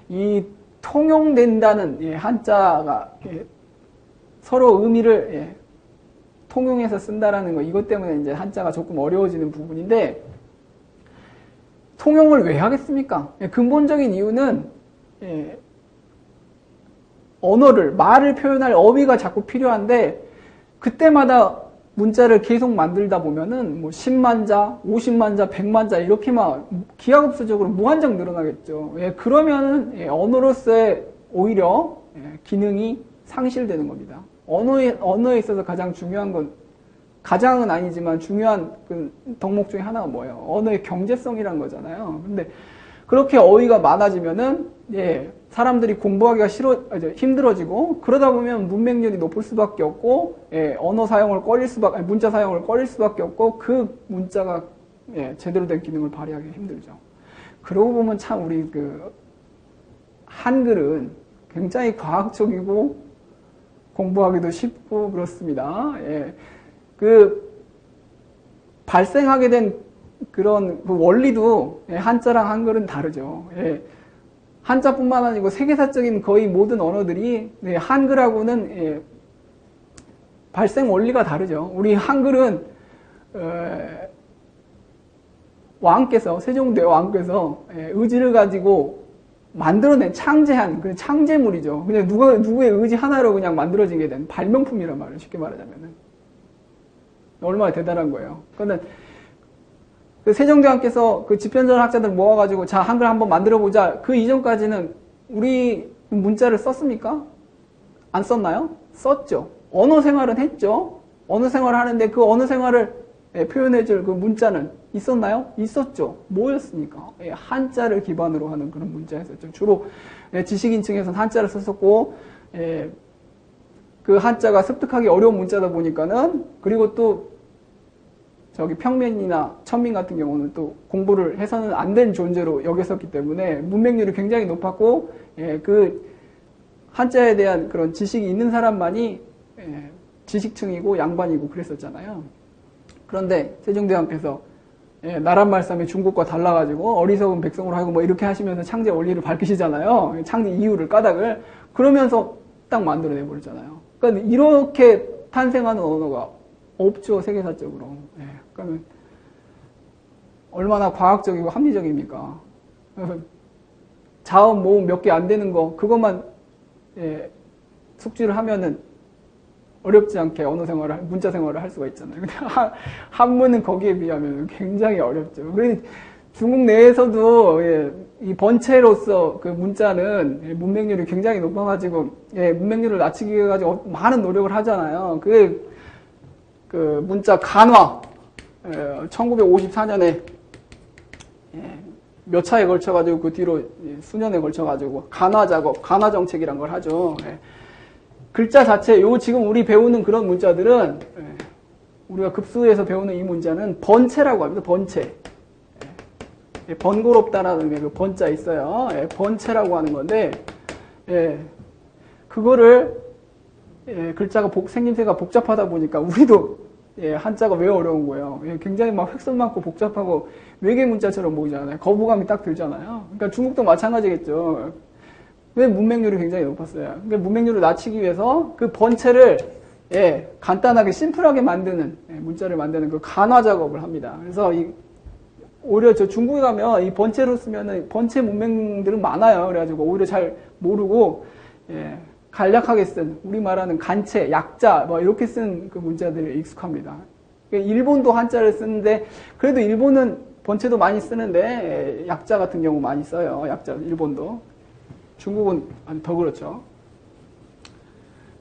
이 통용된다는 한자가 서로 의미를 통용해서 쓴다라는 거, 이것 때문에 이제 한자가 조금 어려워지는 부분인데, 통용을 왜 하겠습니까? 근본적인 이유는 언어를, 말을 표현할 어휘가 자꾸 필요한데, 그때마다 문자를 계속 만들다 보면은 뭐 10만 자, 50만 자, 100만 자 이렇게 막 기하급수적으로 무한정 늘어나겠죠. 그러면은 언어로서의 오히려 기능이 상실되는 겁니다. 언어에 있어서 가장 중요한 건, 가장은 아니지만 중요한 그 덕목 중에 하나가 뭐예요? 언어의 경제성이란 거잖아요. 근데 그렇게 어휘가 많아지면은 사람들이 공부하기가 힘들어지고, 그러다 보면 문맹률이 높을 수밖에 없고, 언어 사용을 문자 사용을 꺼릴 수밖에 없고, 그 문자가 제대로 된 기능을 발휘하기 힘들죠. 그러고 보면 참 우리 그 한글은 굉장히 과학적이고 공부하기도 쉽고 그렇습니다. 그 발생하게 된 그런 그 원리도 한자랑 한글은 다르죠. 한자뿐만 아니고 세계사적인 거의 모든 언어들이 한글하고는 발생 원리가 다르죠. 우리 한글은 왕께서, 세종대 왕께서 의지를 가지고 만들어낸 창제한 그 창제물이죠. 그냥 누구의 의지 하나로 그냥 만들어지게 된 발명품이란 말이에요. 쉽게 말하자면은. 얼마나 대단한 거예요. 그러니까 그 세종대왕께서 그 집현전 학자들 모아가지고 자, 한글 한번 만들어보자. 그 이전까지는 우리 문자를 썼습니까? 안 썼나요? 썼죠. 언어 생활은 했죠. 언어 생활을 하는데 그 언어 생활을 표현해줄 그 문자는 있었나요? 있었죠. 뭐였습니까? 한자를 기반으로 하는 그런 문자였었죠. 주로 지식인층에서는 한자를 썼었고, 그 한자가 습득하기 어려운 문자다 보니까는, 그리고 또 저기 평민이나 천민 같은 경우는 또 공부를 해서는 안 된 존재로 여겼었기 때문에 문맹률이 굉장히 높았고, 그 한자에 대한 그런 지식이 있는 사람만이 지식층이고 양반이고 그랬었잖아요. 그런데 세종대왕께서 나란 말씀이 중국과 달라가지고 어리석은 백성으로 하고 뭐 이렇게 하시면서 창제 원리를 밝히시잖아요. 창제 이유를, 까닭을. 그러면서 딱 만들어내버렸잖아요. 그러니까 이렇게 탄생하는 언어가 없죠, 세계사적으로. 그러면 얼마나 과학적이고 합리적입니까? 자음, 모음 몇 개 안 되는 거, 그것만 숙지를 하면은 어렵지 않게 언어 생활을, 문자 생활을 할 수가 있잖아요. 근데 한문은 거기에 비하면 굉장히 어렵죠. 그래서 중국 내에서도 이 번체로서 그 문자는 문맹률이 굉장히 높아가지고 문맹률을 낮추기 위해 가지고 많은 노력을 하잖아요. 그게 그 문자 간화 1954년에 몇 차에 걸쳐가지고 그 뒤로 수년에 걸쳐가지고 간화 작업, 간화 정책이란 걸 하죠. 글자 자체, 지금 우리 배우는 그런 문자들은, 우리가 급수에서 배우는 이 문자는 번체라고 합니다. 번체. 번거롭다라는 그 번자 있어요. 번체라고 하는 건데, 그거를, 글자가 생김새가 복잡하다 보니까 우리도 한자가 왜 어려운 거예요. 굉장히 막 획선 많고 복잡하고 외계 문자처럼 보이잖아요. 거부감이 딱 들잖아요. 그러니까 중국도 마찬가지겠죠. 왜 문맹률이 굉장히 높았어요? 그러니까 문맹률을 낮추기 위해서 그 번체를 간단하게 심플하게 만드는 문자를 만드는 그 간화 작업을 합니다. 그래서 오히려 저 중국에 가면 이 번체로 쓰면은 번체 문맹들은 많아요. 그래가지고 오히려 잘 모르고 간략하게 쓴 우리 말하는 간체, 약자 뭐 이렇게 쓴 그 문자들이 익숙합니다. 그러니까 일본도 한자를 쓰는데 그래도 일본은 번체도 많이 쓰는데 약자 같은 경우 많이 써요. 약자 일본도. 중국은 더 그렇죠.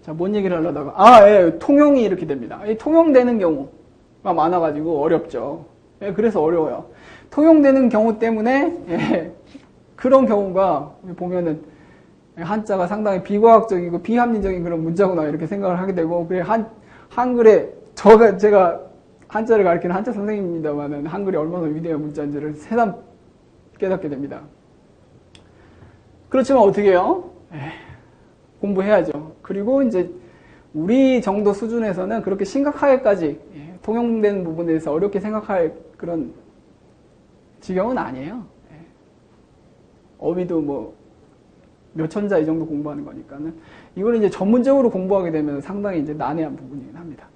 자, 뭔 얘기를 하려다가 통용이 이렇게 됩니다. 이 통용되는 경우가 많아가지고 어렵죠. 그래서 어려워요. 통용되는 경우 때문에 그런 경우가 보면은 한자가 상당히 비과학적이고 비합리적인 그런 문자구나 이렇게 생각을 하게 되고, 한글의 제가 한자를 가르치는 한자 선생님입니다만은 한글이 얼마나 위대한 문자인지를 새삼 깨닫게 됩니다. 그렇지만 어떻게 해요? 공부해야죠. 그리고 이제 우리 정도 수준에서는 그렇게 심각하게까지 통용되는 부분에 대해서 어렵게 생각할 그런 지경은 아니에요. 어휘도 뭐 몇 천자 이 정도 공부하는 거니까는 이걸 이제 전문적으로 공부하게 되면 상당히 이제 난해한 부분이긴 합니다.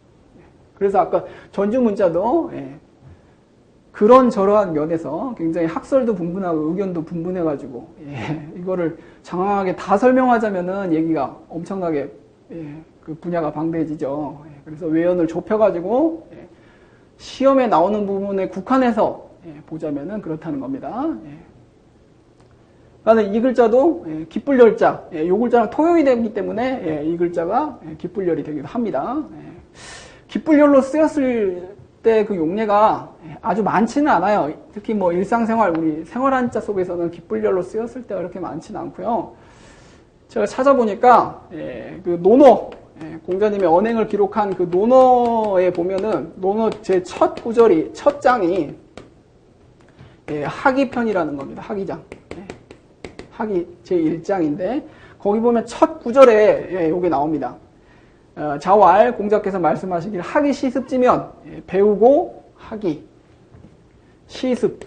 그래서 아까 전주 문자도 그런 저러한 면에서 굉장히 학설도 분분하고 의견도 분분해가지고 이거를 장황하게 다 설명하자면은 얘기가 엄청나게 그 분야가 방대해지죠. 그래서 외연을 좁혀가지고 시험에 나오는 부분에 국한해서 보자면은 그렇다는 겁니다. 그러니까 이 글자도 기쁠열자, 이 글자랑 통용이 되기 때문에 이 글자가 기쁠열이 되기도 합니다. 기쁠열로 쓰였을 때 그 용례가 아주 많지는 않아요. 특히 뭐 일상생활, 우리 생활한자 속에서는 기쁠열로 쓰였을 때가 그렇게 많지는 않고요. 제가 찾아보니까 그 논어, 공자님의 언행을 기록한 그 논어에 보면은 논어 제 첫 구절이, 첫 장이 하기편이라는 겁니다. 하기장. 하기 제1장인데 거기 보면 첫 구절에 요게 나옵니다. 자왈 공자께서 말씀하시길 하기 시습지면 배우고 하기 시습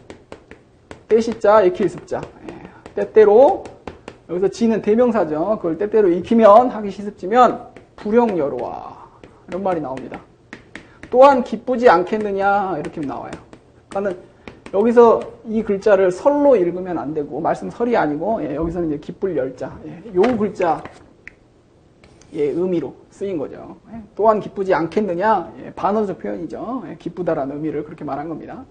때시자 익힐습자 때때로 여기서 지는 대명사죠. 그걸 때때로 익히면 하기 시습지면 불영여로와 이런 말이 나옵니다. 또한 기쁘지 않겠느냐 이렇게 나와요. 그러니까 여기서 이 글자를 설로 읽으면 안 되고 말씀설이 아니고 여기서는 이제 기쁠 열자 요 글자의 의미로 쓰인 거죠. 또한 기쁘지 않겠느냐 반어적 표현이죠. 기쁘다라는 의미를 그렇게 말한 겁니다.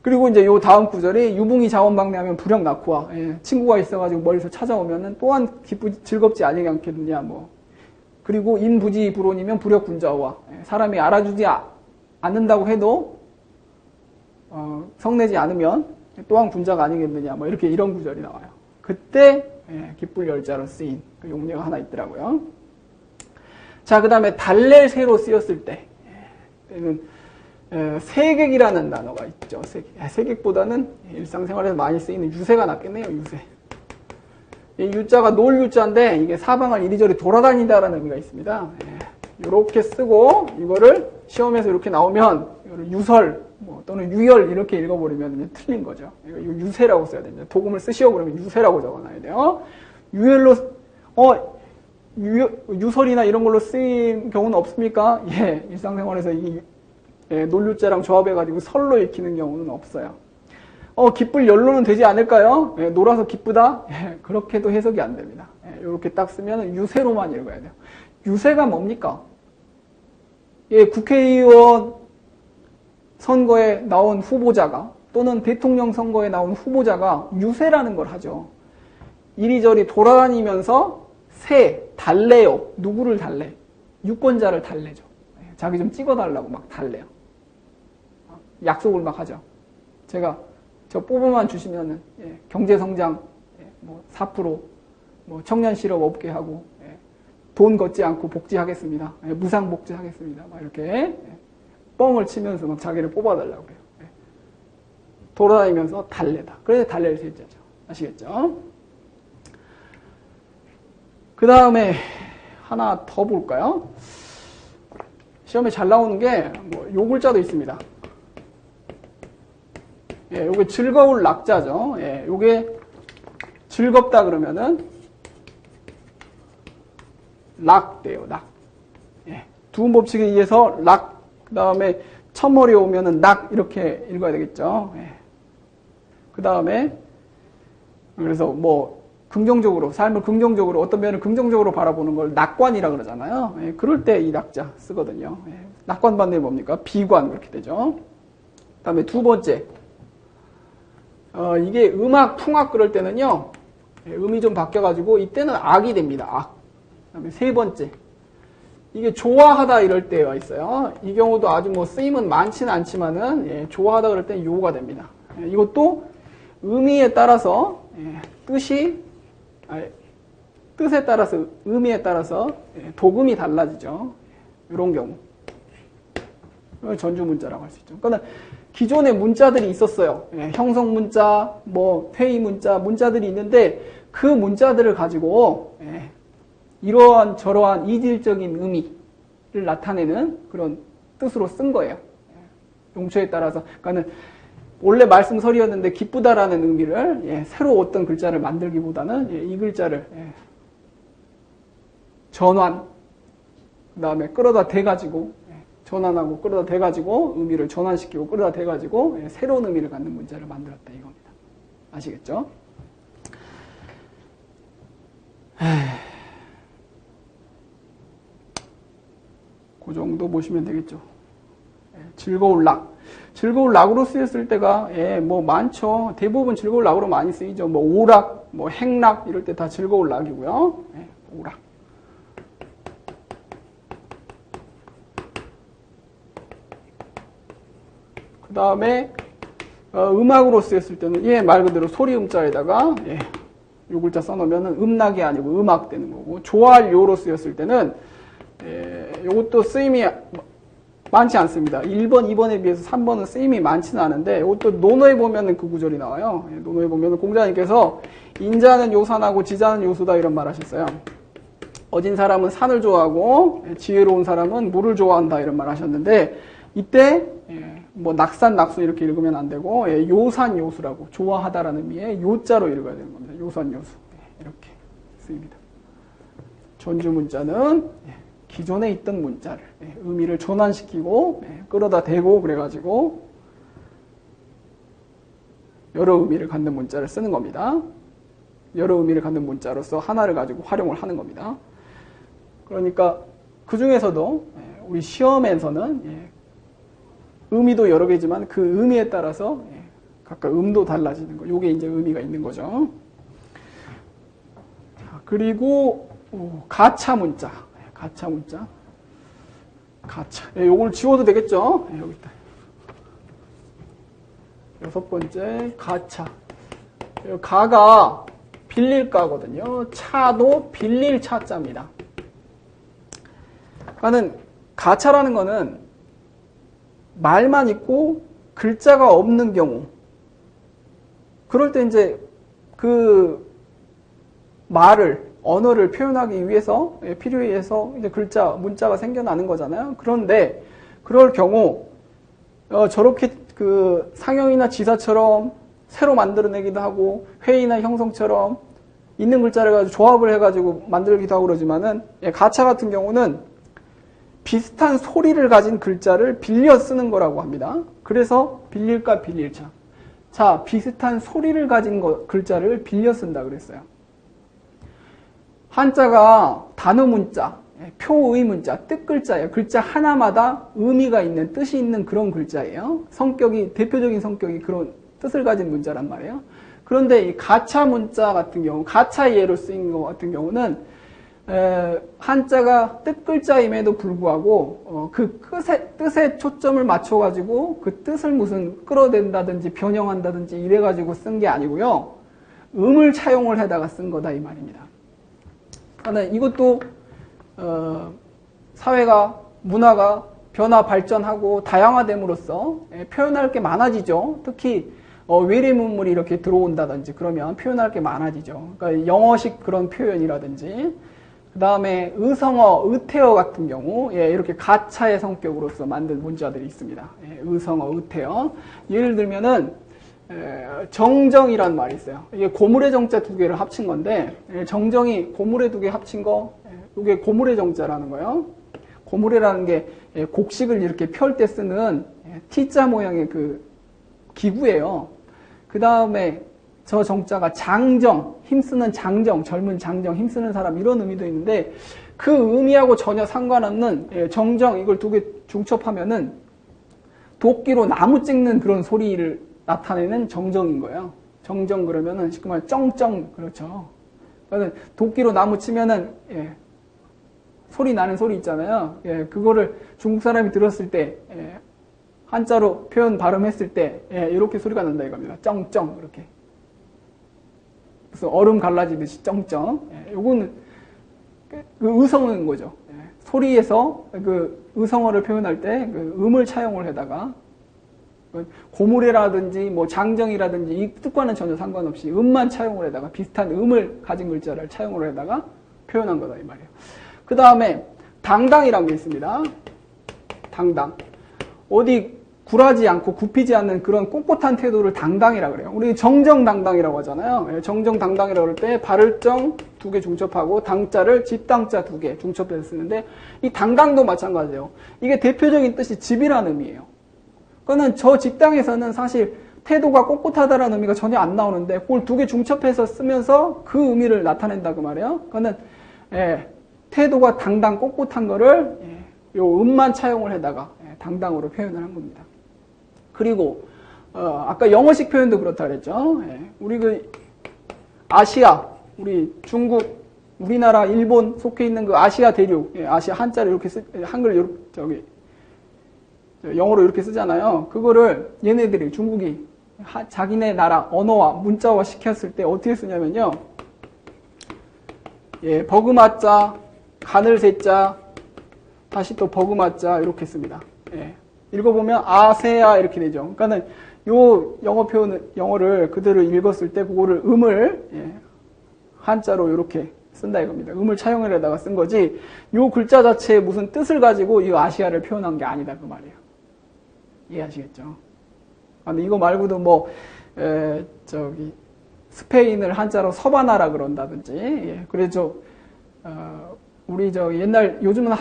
그리고 이제 요 다음 구절이 유붕이 자원방내하면 불영 낳고와 친구가 있어가지고 멀리서 찾아오면은 또한 즐겁지 않겠느냐 뭐 그리고 인부지 불온이면 불역 군자와 사람이 알아주지 않는다고 해도 성내지 않으면 또한 군자가 아니겠느냐 뭐 이렇게 이런 구절이 나와요. 그때 기쁠 열자로 쓰인 그 용례가 하나 있더라고요. 자, 그 다음에 달랠 새로 쓰였을 때는 세객이라는 단어가 있죠. 세객보다는 일상생활에서 많이 쓰이는 유세가 낫겠네요. 유세. 이 유자가 놀 유자인데 이게 사방을 이리저리 돌아다니다라는 의미가 있습니다. 이렇게 쓰고 이거를 시험에서 이렇게 나오면 이거를 유설 또는 유열 이렇게 읽어버리면 틀린 거죠. 이거 유세라고 써야 됩니다. 도금을 쓰시오 그러면 유세라고 적어놔야 돼요. 유열로 유설이나 이런 걸로 쓰인 경우는 없습니까? 일상생활에서 이 논류자랑 조합해가지고 설로 읽히는 경우는 없어요. 기쁠 열로는 되지 않을까요? 놀아서 기쁘다? 그렇게도 해석이 안 됩니다. 이렇게 딱 쓰면 유세로만 읽어야 돼요. 유세가 뭡니까? 국회의원 선거에 나온 후보자가 또는 대통령 선거에 나온 후보자가 유세라는 걸 하죠. 이리저리 돌아다니면서 달래요. 누구를 달래? 유권자를 달래죠. 자기 좀 찍어달라고 막 달래요. 약속을 막 하죠. 제가 저 뽑으만 주시면은 경제성장 4%, 청년 실업 없게 하고 돈 걷지 않고 복지하겠습니다. 무상 복지하겠습니다. 막 이렇게 뻥을 치면서 막 자기를 뽑아달라고 해요. 돌아다니면서 달래다. 그래서 달랠 세자죠. 아시겠죠? 그 다음에 하나 더 볼까요? 시험에 잘 나오는 게 요 글자도 있습니다. 요게 즐거울 낙자죠. 요게 즐겁다 그러면은 락 돼요. 락. 두음 법칙에 의해서 락 그 다음에 첫머리 오면은 낙 이렇게 읽어야 되겠죠. 그 다음에 그래서 긍정적으로 삶을 긍정적으로 어떤 면을 긍정적으로 바라보는 걸 낙관이라 그러잖아요. 그럴 때 이 낙자 쓰거든요. 낙관 반대는 뭡니까? 비관 그렇게 되죠. 그 다음에 두 번째 이게 음악 풍악 그럴 때는요 음이 좀 바뀌어가지고 이때는 악이 됩니다. 악. 그 다음에 세 번째 이게 좋아하다 이럴 때가 있어요. 이 경우도 아주 쓰임은 많지는 않지만은 좋아하다 그럴 때 요가 됩니다. 이것도 의미에 따라서 뜻에 따라서 의미에 따라서 도금이 달라지죠. 이런 경우 전주 문자라고 할 수 있죠. 그러니까 기존에 문자들이 있었어요. 형성 문자, 뭐 회의 문자, 문자들이 있는데 그 문자들을 가지고 이러한 저러한 이질적인 의미를 나타내는 그런 뜻으로 쓴 거예요. 용처에 따라서. 그러니까는 원래 말씀설이었는데 기쁘다라는 의미를 새로 어떤 글자를 만들기보다는 이 글자를 전환, 그 다음에 끌어다 대가지고 전환하고 끌어다 대가지고 의미를 전환시키고 끌어다 대가지고 새로운 의미를 갖는 문자를 만들었다 이겁니다. 아시겠죠? 그 정도 보시면 되겠죠. 즐거울 락. 즐거울 락으로 쓰였을 때가 뭐 많죠. 대부분 즐거울 락으로 많이 쓰이죠. 뭐 오락, 뭐 행락 이럴 때 다 즐거울 락이고요. 오락. 그 다음에 음악으로 쓰였을 때는 말 그대로 소리 음자에다가 요 글자 써놓으면 음락이 아니고 음악 되는 거고, 좋아할 요로 쓰였을 때는 요것도 쓰임이 많지 않습니다. 1번, 2번에 비해서 3번은 쓰임이 많지는 않은데 이것도 논어에 보면은 그 구절이 나와요. 논어에 보면은 공자님께서 인자는 요산하고 지자는 요수다 이런 말 하셨어요. 어진 사람은 산을 좋아하고 지혜로운 사람은 물을 좋아한다 이런 말 하셨는데, 이때 뭐 낙산, 낙수 이렇게 읽으면 안 되고 요산, 요수라고 좋아하다라는 의미의 요자로 읽어야 되는 겁니다. 요산, 요수 이렇게 쓰입니다. 전주 문자는 기존에 있던 문자를 의미를 전환시키고 끌어다 대고 그래가지고 여러 의미를 갖는 문자를 쓰는 겁니다. 여러 의미를 갖는 문자로서 하나를 가지고 활용을 하는 겁니다. 그러니까 그 중에서도 우리 시험에서는 의미도 여러 개지만 그 의미에 따라서 각각 음도 달라지는 거. 요게 이제 의미가 있는 거죠. 그리고 가차 문자. 가차 문자. 가차. 요걸 지워도 되겠죠? 여기 있다. 6번째, 가차. 가가 빌릴 가거든요. 차도 빌릴 차자입니다. 그러니까는 가차라는 거는 말만 있고 글자가 없는 경우, 그럴 때 이제 그 말을, 언어를 표현하기 위해서, 필요에 의해서 이제 글자, 문자가 생겨나는 거잖아요. 그런데 그럴 경우 저렇게 그 상형이나 지사처럼 새로 만들어내기도 하고 회의나 형성처럼 있는 글자를 가지고 조합을 해가지고 만들기도 하고 그러지만은 가차 같은 경우는 비슷한 소리를 가진 글자를 빌려 쓰는 거라고 합니다. 그래서 빌릴까 빌릴차. 자, 비슷한 소리를 가진 글자를 빌려 쓴다 그랬어요. 한자가 단어 문자, 표의 문자, 뜻글자예요. 글자 하나마다 의미가 있는, 뜻이 있는 그런 글자예요. 성격이, 대표적인 성격이 그런 뜻을 가진 문자란 말이에요. 그런데 이 가차 문자 같은 경우, 가차 예로 쓰인 것 같은 경우는 한자가 뜻글자임에도 불구하고 그 뜻에 초점을 맞춰가지고 그 뜻을 무슨 끌어댄다든지 변형한다든지 이래가지고 쓴 게 아니고요. 음을 차용을 해다가 쓴 거다 이 말입니다. 그러니까 이것도 사회가, 문화가 변화 발전하고 다양화됨으로써 표현할 게 많아지죠. 특히 외래 문물이 이렇게 들어온다든지 그러면 표현할 게 많아지죠. 그러니까 영어식 그런 표현이라든지, 그 다음에 의성어, 의태어 같은 경우 이렇게 가차의 성격으로서 만든 문자들이 있습니다. 의성어, 의태어. 예를 들면은 정정이란 말이 있어요. 이게 고물의 정자 두 개를 합친 건데, 정정이 고물의 두 개 합친 거, 이게 고물의 정자라는 거예요. 고물이라는 게 곡식을 이렇게 펼 때 쓰는 T자 모양의 그 기구예요. 그 다음에 저 정자가 장정, 힘쓰는 장정, 젊은 장정, 힘쓰는 사람 이런 의미도 있는데, 그 의미하고 전혀 상관없는 정정, 이걸 두 개 중첩하면은 도끼로 나무 찍는 그런 소리를 나타내는 정정인 거예요. 정정 그러면은 쉽게 말해 쩡쩡, 그렇죠. 그러니까 도끼로 나무 치면은 소리 나는 소리 있잖아요. 그거를 중국 사람이 들었을 때 한자로 표현 발음했을 때 이렇게 소리가 난다 이겁니다. 쩡쩡 이렇게. 무슨 얼음 갈라지듯이 쩡쩡. 요거는 그 의성어인 거죠. 소리에서 그 의성어를 표현할 때 그 음을 차용을 해다가 고무래라든지 뭐 장정이라든지 이 뜻과는 전혀 상관없이 음만 차용을 해다가 비슷한 음을 가진 글자를 차용을 해다가 표현한 거다 이 말이에요. 그 다음에 당당이라는 게 있습니다. 당당. 어디 굴하지 않고 굽히지 않는 그런 꼿꼿한 태도를 당당이라고 그래요. 우리 정정당당이라고 하잖아요. 정정당당이라고 할 때 발을정 2개 중첩하고 당자를 집당자 2개 중첩해서 쓰는데 이 당당도 마찬가지예요. 이게 대표적인 뜻이 집이라는 의미예요. 그거는 저 집당에서는 사실 태도가 꼿꼿하다라는 의미가 전혀 안 나오는데 그걸 2개 중첩해서 쓰면서 그 의미를 나타낸다 그 말이에요. 그거는 태도가 당당 꼿꼿한 거를 요 음만 차용을 해다가 당당으로 표현을 한 겁니다. 그리고 아까 영어식 표현도 그렇다 그랬죠. 우리 그 아시아, 우리 중국, 우리나라, 일본 속해 있는 그 아시아 대륙, 아시아 한자를 이렇게 한글 저기 영어로 이렇게 쓰잖아요. 그거를 얘네들이 중국이 자기네 나라 언어와 문자화 시켰을 때 어떻게 쓰냐면요. 버그마자, 가늘새자, 다시 또 버그마자 이렇게 씁니다. 읽어보면 아세아 이렇게 되죠. 그러니까는 요 영어를 그대로 읽었을 때 그거를 음을 한자로 이렇게 쓴다 이겁니다. 음을 차용해다가 쓴 거지. 요 글자 자체에 무슨 뜻을 가지고 이 아시아를 표현한 게 아니다 그 말이에요. 이해하시겠죠? 근데 이거 말고도 뭐 저기 스페인을 한자로 서바나라 그런다든지. 그래서 우리 저 옛날 요즘은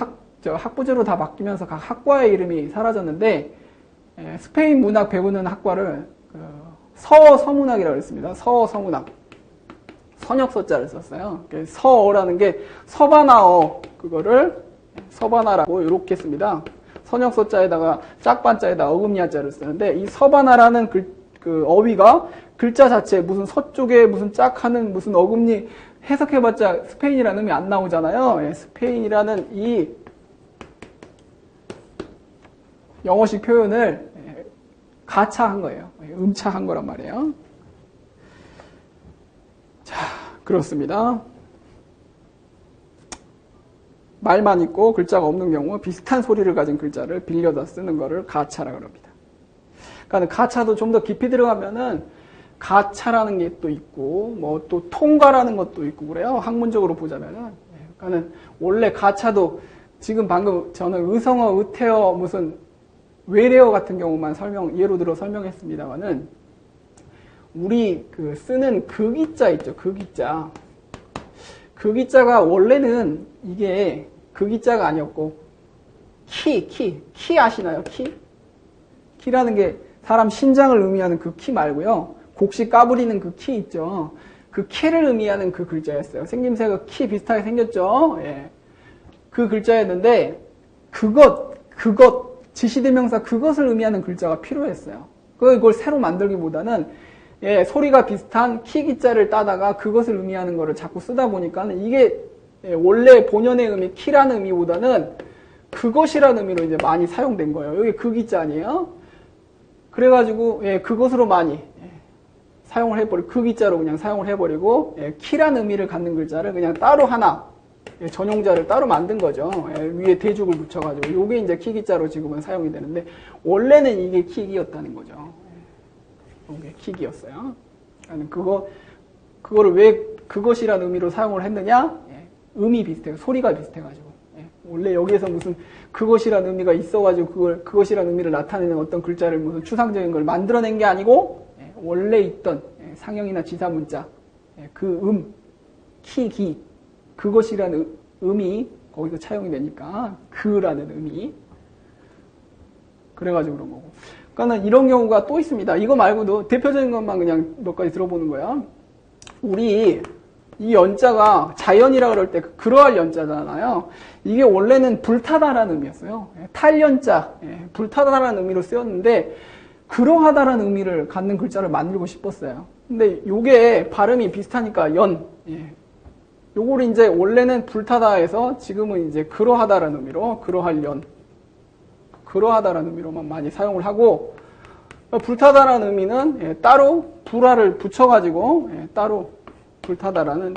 학부제로 다 바뀌면서 각 학과의 이름이 사라졌는데 스페인 문학 배우는 학과를 서문학이라고 했습니다. 서문학. 선역서자를 썼어요. 서어라는 게 서바나어 그거를 서바나라고 이렇게 씁니다. 선역서자에다가 짝반자에다 어금니자를 쓰는데 이 서바나라는 그 어휘가 글자 자체 무슨 서쪽에 무슨 짝하는 무슨 어금니 해석해봤자 스페인이라는 의미 안 나오잖아요. 스페인이라는 이 영어식 표현을 가차한 거예요. 음차한 거란 말이에요. 자, 그렇습니다. 말만 있고 글자가 없는 경우 비슷한 소리를 가진 글자를 빌려다 쓰는 거를 가차라고 합니다. 그러니까 가차도 좀 더 깊이 들어가면은 가차라는 게 또 있고 뭐 또 통가라는 것도 있고 그래요. 학문적으로 보자면은. 그러니까는 원래 가차도 지금 방금 저는 의성어, 의태어 무슨 외래어 같은 경우만 예로 들어 설명했습니다만은 우리 그 쓰는 극이자 있죠. 극이자. 극이자가 원래는 이게 극이자가 아니었고 키 아시나요? 키라는 게 사람 신장을 의미하는 그 키 말고요. 곡식 까부리는 그 키 있죠. 그 키를 의미하는 그 글자였어요. 생김새가 키 비슷하게 생겼죠. 그 글자였는데 그것 지시대명사 그것을 의미하는 글자가 필요했어요. 그걸 새로 만들기보다는 소리가 비슷한 키기자를 따다가 그것을 의미하는 거를 자꾸 쓰다 보니까 이게 원래 본연의 의미 키라는 의미보다는 그것이라는 의미로 이제 많이 사용된 거예요. 여기 극이자 아니에요? 그래가지고 그것으로 많이 사용을 해버리고 극이자로 그냥 사용을 해버리고 키라는 의미를 갖는 글자를 그냥 따로 하나 전용자를 따로 만든 거죠. 위에 대죽을 붙여가지고 요게 이제 키기자로 지금은 사용이 되는데 원래는 이게 키기였다는 거죠. 이게 키기였어요. 그거를 왜 그것이라는 의미로 사용을 했느냐? 음이 비슷해요. 소리가 비슷해가지고. 원래 여기에서 무슨 그것이라는 의미가 있어가지고 그것이라는 의미를 나타내는 어떤 글자를 무슨 추상적인 걸 만들어낸 게 아니고 원래 있던 상형이나 지사문자 그 키, 그것이라는 의미 거기서 차용이 되니까 그라는 의미 그래가지고 그런 거고. 그러니까 이런 경우가 또 있습니다. 이거 말고도 대표적인 것만 그냥 몇 가지 들어보는 거야. 우리 이 연자가 자연이라 그럴 때 그러할 연자잖아요. 이게 원래는 불타다라는 의미였어요. 탈연자, 불타다라는 의미로 쓰였는데 그러하다라는 의미를 갖는 글자를 만들고 싶었어요. 근데 요게 발음이 비슷하니까 요거를 이제 원래는 불타다에서 지금은 이제 그러하다라는 의미로 그러하다라는 의미로만 많이 사용을 하고 불타다라는 의미는 따로 불화를 붙여가지고 따로 불타다라는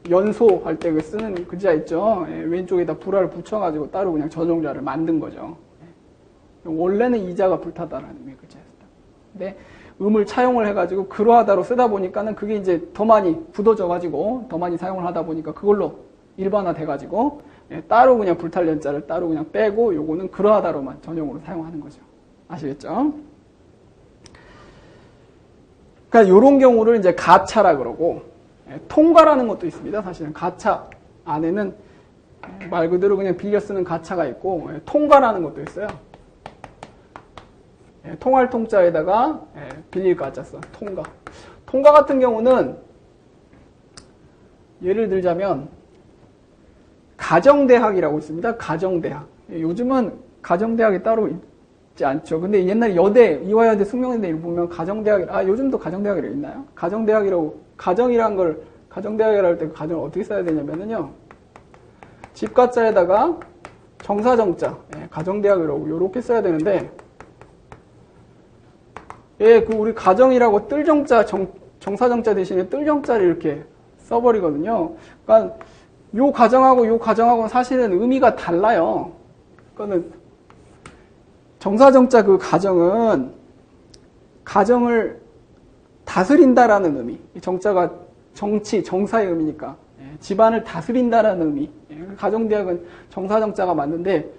연소할 때 그 쓰는 글자 있죠. 예, 왼쪽에다 불화를 붙여가지고 따로 그냥 전용자를 만든 거죠. 예. 원래는 이자가 불타다라는 의미의 글자였습니다. 근데 음을 차용을 해가지고 그러하다로 쓰다 보니까는 그게 이제 더 많이 굳어져가지고 더 많이 사용을 하다 보니까 그걸로 일반화돼가지고 예, 따로 그냥 불탈 연자를 따로 그냥 빼고 요거는 그러하다로만 전용으로 사용하는 거죠. 아시겠죠? 그러니까 요런 경우를 이제 가차라 그러고 예, 통가라는 것도 있습니다. 사실은 가차 안에는 말 그대로 그냥 빌려 쓰는 가차가 있고 예, 통가라는 것도 있어요. 예, 통할 통자에다가 예, 빌릴 가짜 써 통가. 통가 같은 경우는 예를 들자면 가정대학이라고 있습니다. 가정대학. 예, 요즘은 가정대학이 따로 있지 않죠. 근데 옛날에 여대, 이화여대, 숙명여대 보면 가정대학, 요즘도 가정대학이라고 있나요? 가정대학이라고, 가정이란 걸, 가정대학이라고 할 때 가정을 어떻게 써야 되냐면요. 집가자에다가 정사정자, 예, 가정대학이라고 요렇게 써야 되는데, 예, 그 우리 가정이라고 뜰정자, 정사정자 대신에 뜰정자를 이렇게 써버리거든요. 그러니까 요 가정하고는 사실은 의미가 달라요. 그거는 정사정자 그 가정은 가정을 다스린다라는 의미. 정자가 정치, 정사의 의미니까 예, 집안을 다스린다라는 의미. 예, 가정대학은 정사정자가 맞는데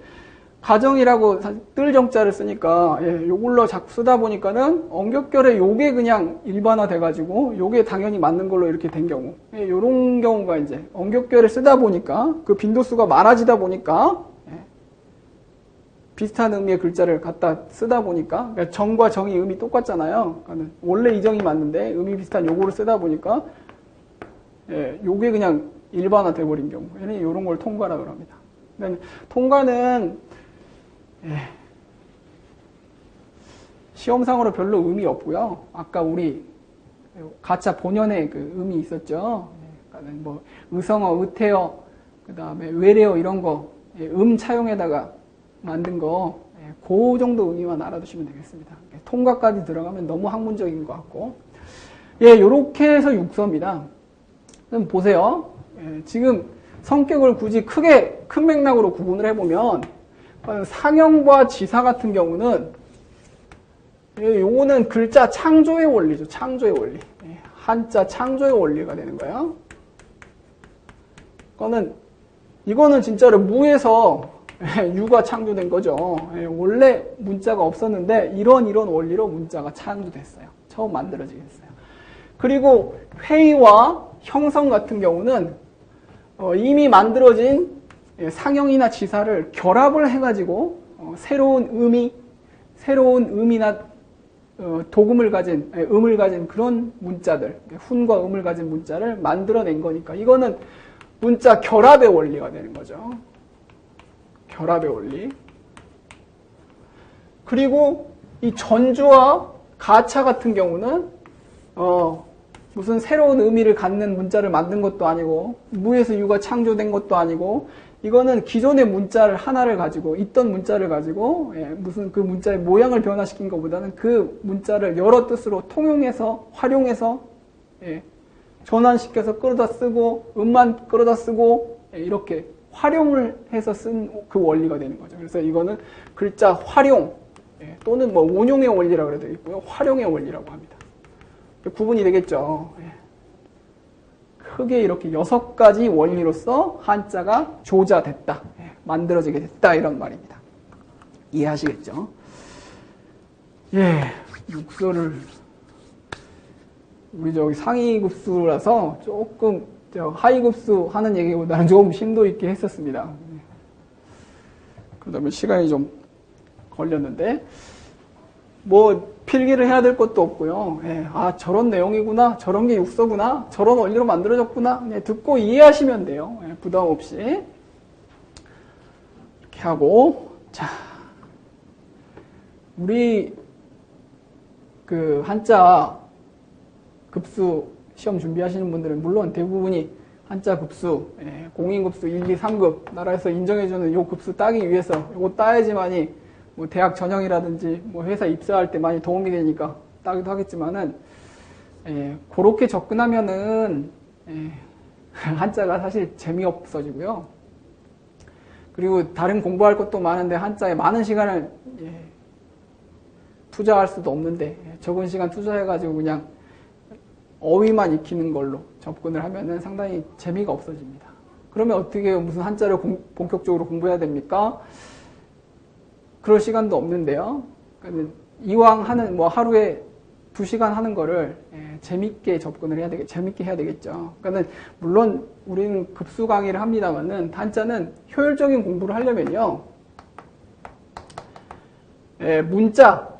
가정이라고 뜰 정자를 쓰니까 예, 요걸로 자꾸 쓰다 보니까는 언격결에 요게 그냥 일반화 돼가지고 요게 당연히 맞는 걸로 이렇게 된 경우 예, 요런 경우가 이제 언격결에 쓰다 보니까 그 빈도수가 많아지다 보니까 예, 비슷한 의미의 글자를 갖다 쓰다 보니까 그러니까 정과 정이 의미 똑같잖아요. 그러니까 원래 이 정이 맞는데 의미 비슷한 요거를 쓰다 보니까 예, 요게 그냥 일반화 돼버린 경우 요런 걸 통과라고 합니다. 그러니까 통과는 예. 시험상으로 별로 의미 없고요. 아까 우리 가차 본연의 그 의미 있었죠. 그러니까 뭐 의성어, 의태어, 그 다음에 외래어 이런 거 차용에다가 만든 거 그 정도 의미만 알아두시면 되겠습니다. 통과까지 들어가면 너무 학문적인 것 같고 예, 요렇게 해서 육서입니다. 그럼 보세요. 예, 지금 성격을 굳이 크게 큰 맥락으로 구분을 해보면 상형과 지사 같은 경우는 요거는 글자 창조의 원리죠. 창조의 원리. 한자 창조의 원리가 되는 거예요. 이거는 진짜로 무에서 유가 창조된 거죠. 원래 문자가 없었는데 이런 원리로 문자가 창조됐어요. 처음 만들어지게 됐어요. 그리고 회의와 형성 같은 경우는 이미 만들어진 상형이나 지사를 결합을 해가지고 새로운 의미나 도금을 가진 음을 가진 그런 문자들, 훈과 음을 가진 문자를 만들어낸 거니까 이거는 문자 결합의 원리가 되는 거죠. 결합의 원리. 그리고 이 전주와 가차 같은 경우는 무슨 새로운 의미를 갖는 문자를 만든 것도 아니고 무에서 유가 창조된 것도 아니고 이거는 기존의 문자를 하나를 가지고 있던 문자를 가지고 무슨 그 문자의 모양을 변화시킨 것보다는 그 문자를 여러 뜻으로 통용해서 활용해서 전환시켜서 끌어다 쓰고 음만 끌어다 쓰고 이렇게 활용을 해서 쓴 그 원리가 되는 거죠. 그래서 이거는 글자 활용 또는 뭐 온용의 원리라고 해도 있고요. 활용의 원리라고 합니다. 구분이 되겠죠. 크게 이렇게 6가지 원리로서 한자가 조자됐다. 만들어지게 됐다. 이런 말입니다. 이해하시겠죠? 예, 육서를 우리 저기 상위급수라서 조금 하위급수 하는 얘기보다는 좀 심도 있게 했었습니다. 그러다 보면 시간이 좀 걸렸는데 뭐 필기를 해야 될 것도 없고요. 저런 내용이구나, 저런 게 육서구나, 저런 원리로 만들어졌구나 듣고 이해하시면 돼요. 부담 없이 이렇게 하고 자 우리 그 한자 급수 시험 준비하시는 분들은 물론 대부분이 한자 급수, 공인급수 1, 2, 3급 나라에서 인정해주는 요 급수 따기 위해서 요거 따야지만이 뭐 대학 전형이라든지 뭐 회사 입사할 때 많이 도움이 되니까 따기도 하겠지만은 그렇게 접근하면은 한자가 사실 재미없어지고요. 그리고 다른 공부할 것도 많은데 한자에 많은 시간을 투자할 수도 없는데 적은 시간 투자해가지고 그냥 어휘만 익히는 걸로 접근을 하면은 상당히 재미가 없어집니다. 그러면 어떻게 해요? 무슨 한자를 본격적으로 공부해야 됩니까? 그럴 시간도 없는데요. 그러니까 이왕 하는 뭐 하루에 2시간 하는 거를 재밌게 접근을 해야 재밌게 해야 되겠죠. 그러니까 물론 우리는 급수 강의를 합니다만은 한자는 효율적인 공부를 하려면요. 문자,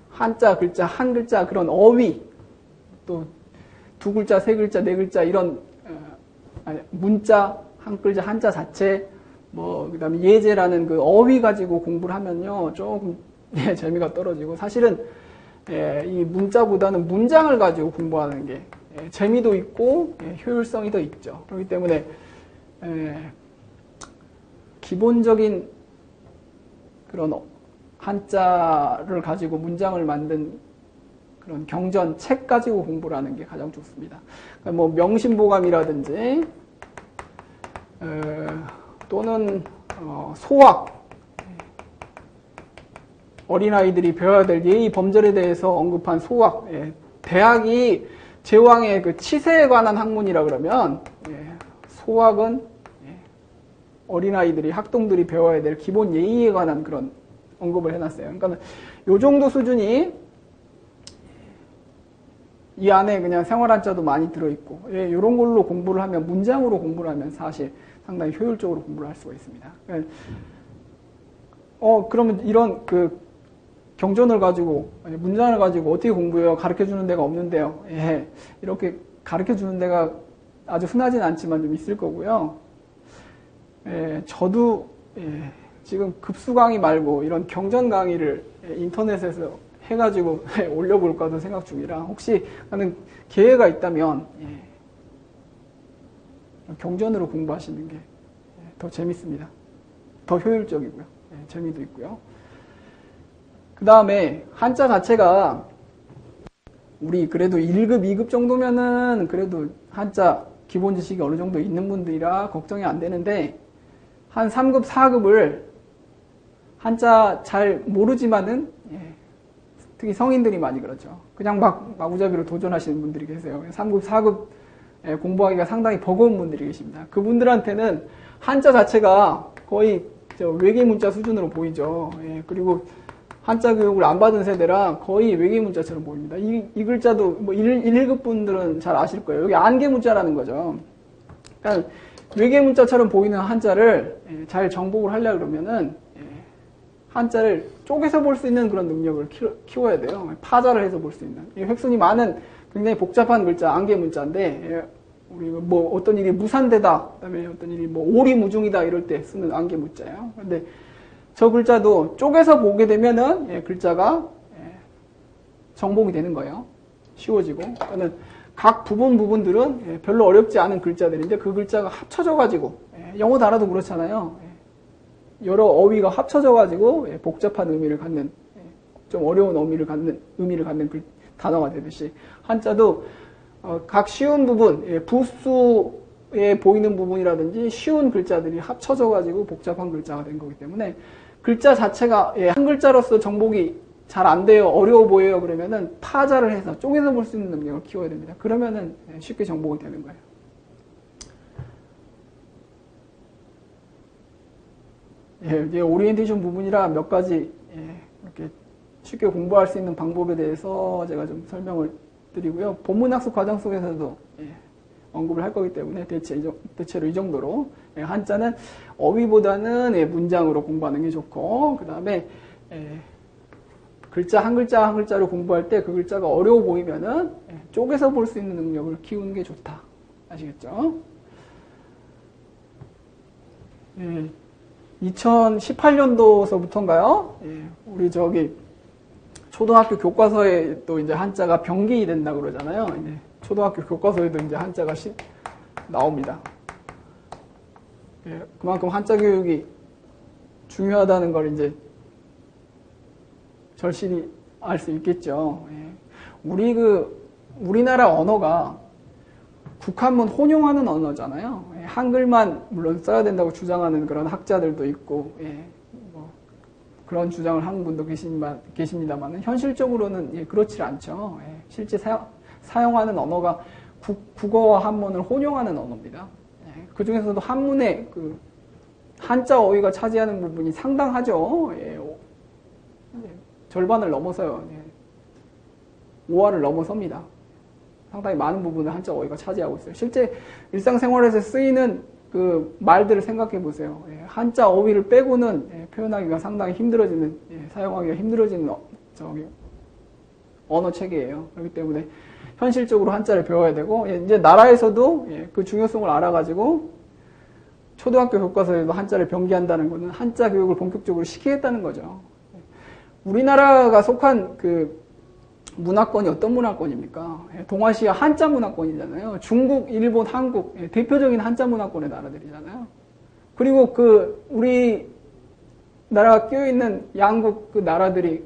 한자, 글자, 한 글자 그런 어휘 또 2글자, 3글자, 4글자 이런 문자, 한 글자, 한자 자체 그다음에 예제라는 그 어휘 가지고 공부를 하면요. 조금 재미가 떨어지고 사실은 이 문자보다는 문장을 가지고 공부하는 게 재미도 있고 효율성이 더 있죠. 그렇기 때문에 기본적인 그런 한자를 가지고 문장을 만든 그런 경전 책 가지고 공부를 하는 게 가장 좋습니다. 그러니까 뭐 명심보감이라든지 또는 소학 어린아이들이 배워야 될 예의 범절에 대해서 언급한 소학, 대학이 제왕의 그 치세에 관한 학문이라 그러면 소학은 어린아이들이 학童들이 배워야 될 기본 예의에 관한 그런 언급을 해놨어요. 그러니까 요 정도 수준이 이 안에 그냥 생활한자도 많이 들어있고 이런 걸로 공부를 하면 문장으로 공부를 하면 사실 상당히 효율적으로 공부를 할 수가 있습니다. 그러면 이런 그 경전을 가지고 문장을 가지고 어떻게 공부해요? 가르쳐주는 데가 없는데요. 이렇게 가르쳐주는 데가 아주 흔하진 않지만 좀 있을 거고요. 저도 지금 급수 강의 말고 이런 경전 강의를 인터넷에서 해가지고 올려볼까도 생각 중이라 혹시 하는 기회가 있다면 경전으로 공부하시는 게 더 재밌습니다. 더 효율적이고요. 재미도 있고요. 그 다음에 한자 자체가 우리 그래도 1급, 2급 정도면은 그래도 한자 기본 지식이 어느 정도 있는 분들이라 걱정이 안 되는데 한 3급, 4급을 한자 잘 모르지만은 특히 성인들이 많이 그렇죠. 그냥 막 마구잡이로 도전하시는 분들이 계세요. 3급, 4급 공부하기가 상당히 버거운 분들이 계십니다. 그분들한테는 한자 자체가 거의 외계 문자 수준으로 보이죠. 그리고 한자 교육을 안 받은 세대라 거의 외계 문자처럼 보입니다. 이 글자도 뭐 1급 분들은 잘 아실 거예요. 여기 안개 문자라는 거죠. 그러니까 외계 문자처럼 보이는 한자를 잘 정복을 하려고 그러면은 한자를 쪼개서 볼 수 있는 그런 능력을 키워야 돼요. 파자를 해서 볼 수 있는. 획순이 많은 굉장히 복잡한 글자, 안개 문자인데, 우리 뭐 어떤 일이 무산되다, 그다음에 어떤 일이 뭐 오리무중이다 이럴 때 쓰는 안개 문자예요. 근데 저 글자도 쪼개서 보게 되면은 글자가 정복이 되는 거예요. 쉬워지고. 그러니까 각 부분들은 별로 어렵지 않은 글자들인데 그 글자가 합쳐져가지고 영어 단어도 그렇잖아요. 여러 어휘가 합쳐져가지고 복잡한 의미를 갖는 좀 어려운 의미를 갖는 단어가 되듯이 한자도 각 쉬운 부분, 부수에 보이는 부분이라든지 쉬운 글자들이 합쳐져가지고 복잡한 글자가 된 거기 때문에 글자 자체가 한 글자로서 정복이 잘 안 돼요, 어려워 보여요 그러면은 파자를 해서 쪼개서 볼 수 있는 능력을 키워야 됩니다. 그러면은 쉽게 정복이 되는 거예요. 이제 오리엔테이션 부분이라 몇 가지 이렇게 쉽게 공부할 수 있는 방법에 대해서 제가 좀 설명을 드리고요. 본문학습 과정 속에서도 언급을 할 거기 때문에 대체로 이 정도로 한자는 어휘보다는 문장으로 공부하는 게 좋고 그 다음에 글자 한 글자로 공부할 때 그 글자가 어려워 보이면은 쪼개서 볼 수 있는 능력을 키우는 게 좋다. 아시겠죠? 2018년도서부터인가요? 우리 초등학교 교과서에 또 이제 한자가 병기 된다 그러잖아요. 이제 초등학교 교과서에도 이제 한자가 나옵니다. 그만큼 한자 교육이 중요하다는 걸 이제 절실히 알 수 있겠죠. 우리나라 언어가 국한문 혼용하는 언어잖아요. 한글만 물론 써야 된다고 주장하는 그런 학자들도 있고, 뭐 그런 주장을 하는 분도 계십니다만 현실적으로는 그렇지 않죠. 실제 사용하는 언어가 국어와 한문을 혼용하는 언어입니다. 그 중에서도 한문의 그 한자 어휘가 차지하는 부분이 상당하죠. 절반을 넘어서요. 5화를 넘어섭니다. 상당히 많은 부분을 한자 어휘가 차지하고 있어요. 실제 일상생활에서 쓰이는 그 말들을 생각해 보세요. 한자 어휘를 빼고는 표현하기가 상당히 힘들어지는, 사용하기가 힘들어지는 언어 체계예요. 그렇기 때문에 현실적으로 한자를 배워야 되고, 이제 나라에서도 그 중요성을 알아가지고 초등학교 교과서에도 한자를 병기한다는 것은 한자 교육을 본격적으로 시키겠다는 거죠. 우리나라가 속한 그 문화권이 어떤 문화권입니까? 동아시아 한자 문화권이잖아요. 중국, 일본, 한국 대표적인 한자 문화권의 나라들이잖아요. 그리고 그 우리 나라가 끼어 있는 양국 그 나라들이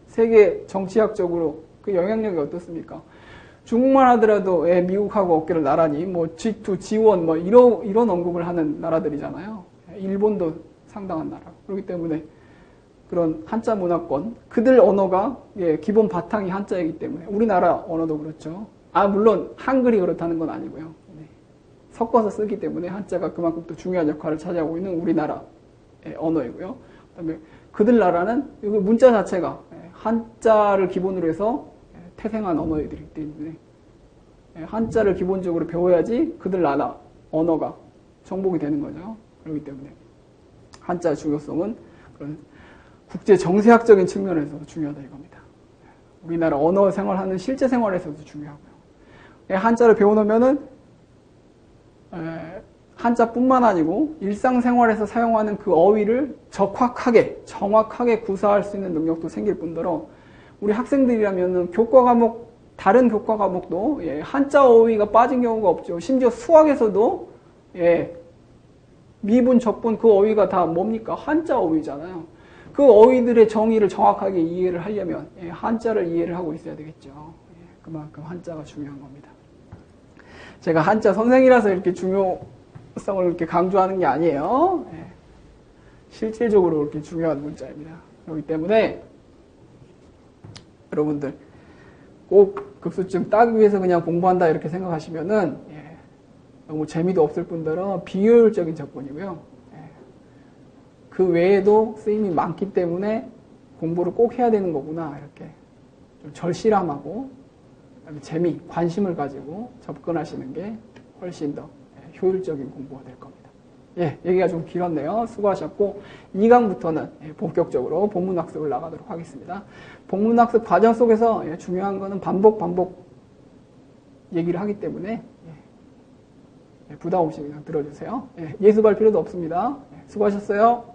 세계 정치학적으로 그 영향력이 어떻습니까? 중국만 하더라도 미국하고 어깨를 나란히 뭐 G2, G1 뭐 이런 언급을 하는 나라들이잖아요. 일본도 상당한 나라. 그렇기 때문에 그런 한자 문화권, 그들 언어가 기본 바탕이 한자이기 때문에 우리나라 언어도 그렇죠. 물론 한글이 그렇다는 건 아니고요. 섞어서 쓰기 때문에 한자가 그만큼 또 중요한 역할을 차지하고 있는 우리나라 언어이고요. 그다음에 그들 나라는 여기 문자 자체가 한자를 기본으로 해서 태생한 언어이기 때문에 한자를 기본적으로 배워야지 그들 나라 언어가 정복이 되는 거죠. 그렇기 때문에 한자의 중요성은 그런 국제 정세학적인 측면에서 중요하다 이겁니다. 우리나라 언어 생활하는 실제 생활에서도 중요하고요. 한자를 배워놓으면은 한자뿐만 아니고 일상생활에서 사용하는 그 어휘를 적확하게, 정확하게 구사할 수 있는 능력도 생길 뿐더러 우리 학생들이라면은 다른 교과 과목도 한자 어휘가 빠진 경우가 없죠. 심지어 수학에서도 미분, 적분 그 어휘가 다 뭡니까? 한자 어휘잖아요. 그 어휘들의 정의를 정확하게 이해를 하려면 한자를 이해를 하고 있어야 되겠죠. 그만큼 한자가 중요한 겁니다. 제가 한자 선생이라서 이렇게 중요성을 이렇게 강조하는 게 아니에요. 실질적으로 그렇게 중요한 문자입니다. 그렇기 때문에 여러분들 꼭 급수증 따기 위해서 그냥 공부한다 이렇게 생각하시면은 너무 재미도 없을 뿐더러 비효율적인 접근이고요. 그 외에도 쓰임이 많기 때문에 공부를 꼭 해야 되는 거구나 이렇게 좀 절실함하고 재미, 관심을 가지고 접근하시는 게 훨씬 더 효율적인 공부가 될 겁니다. 얘기가 좀 길었네요. 수고하셨고 2강부터는 본격적으로 본문학습을 나가도록 하겠습니다. 본문학습 과정 속에서 중요한 거는 반복 얘기를 하기 때문에 부담 없이 그냥 들어주세요. 예습할 필요도 없습니다. 수고하셨어요.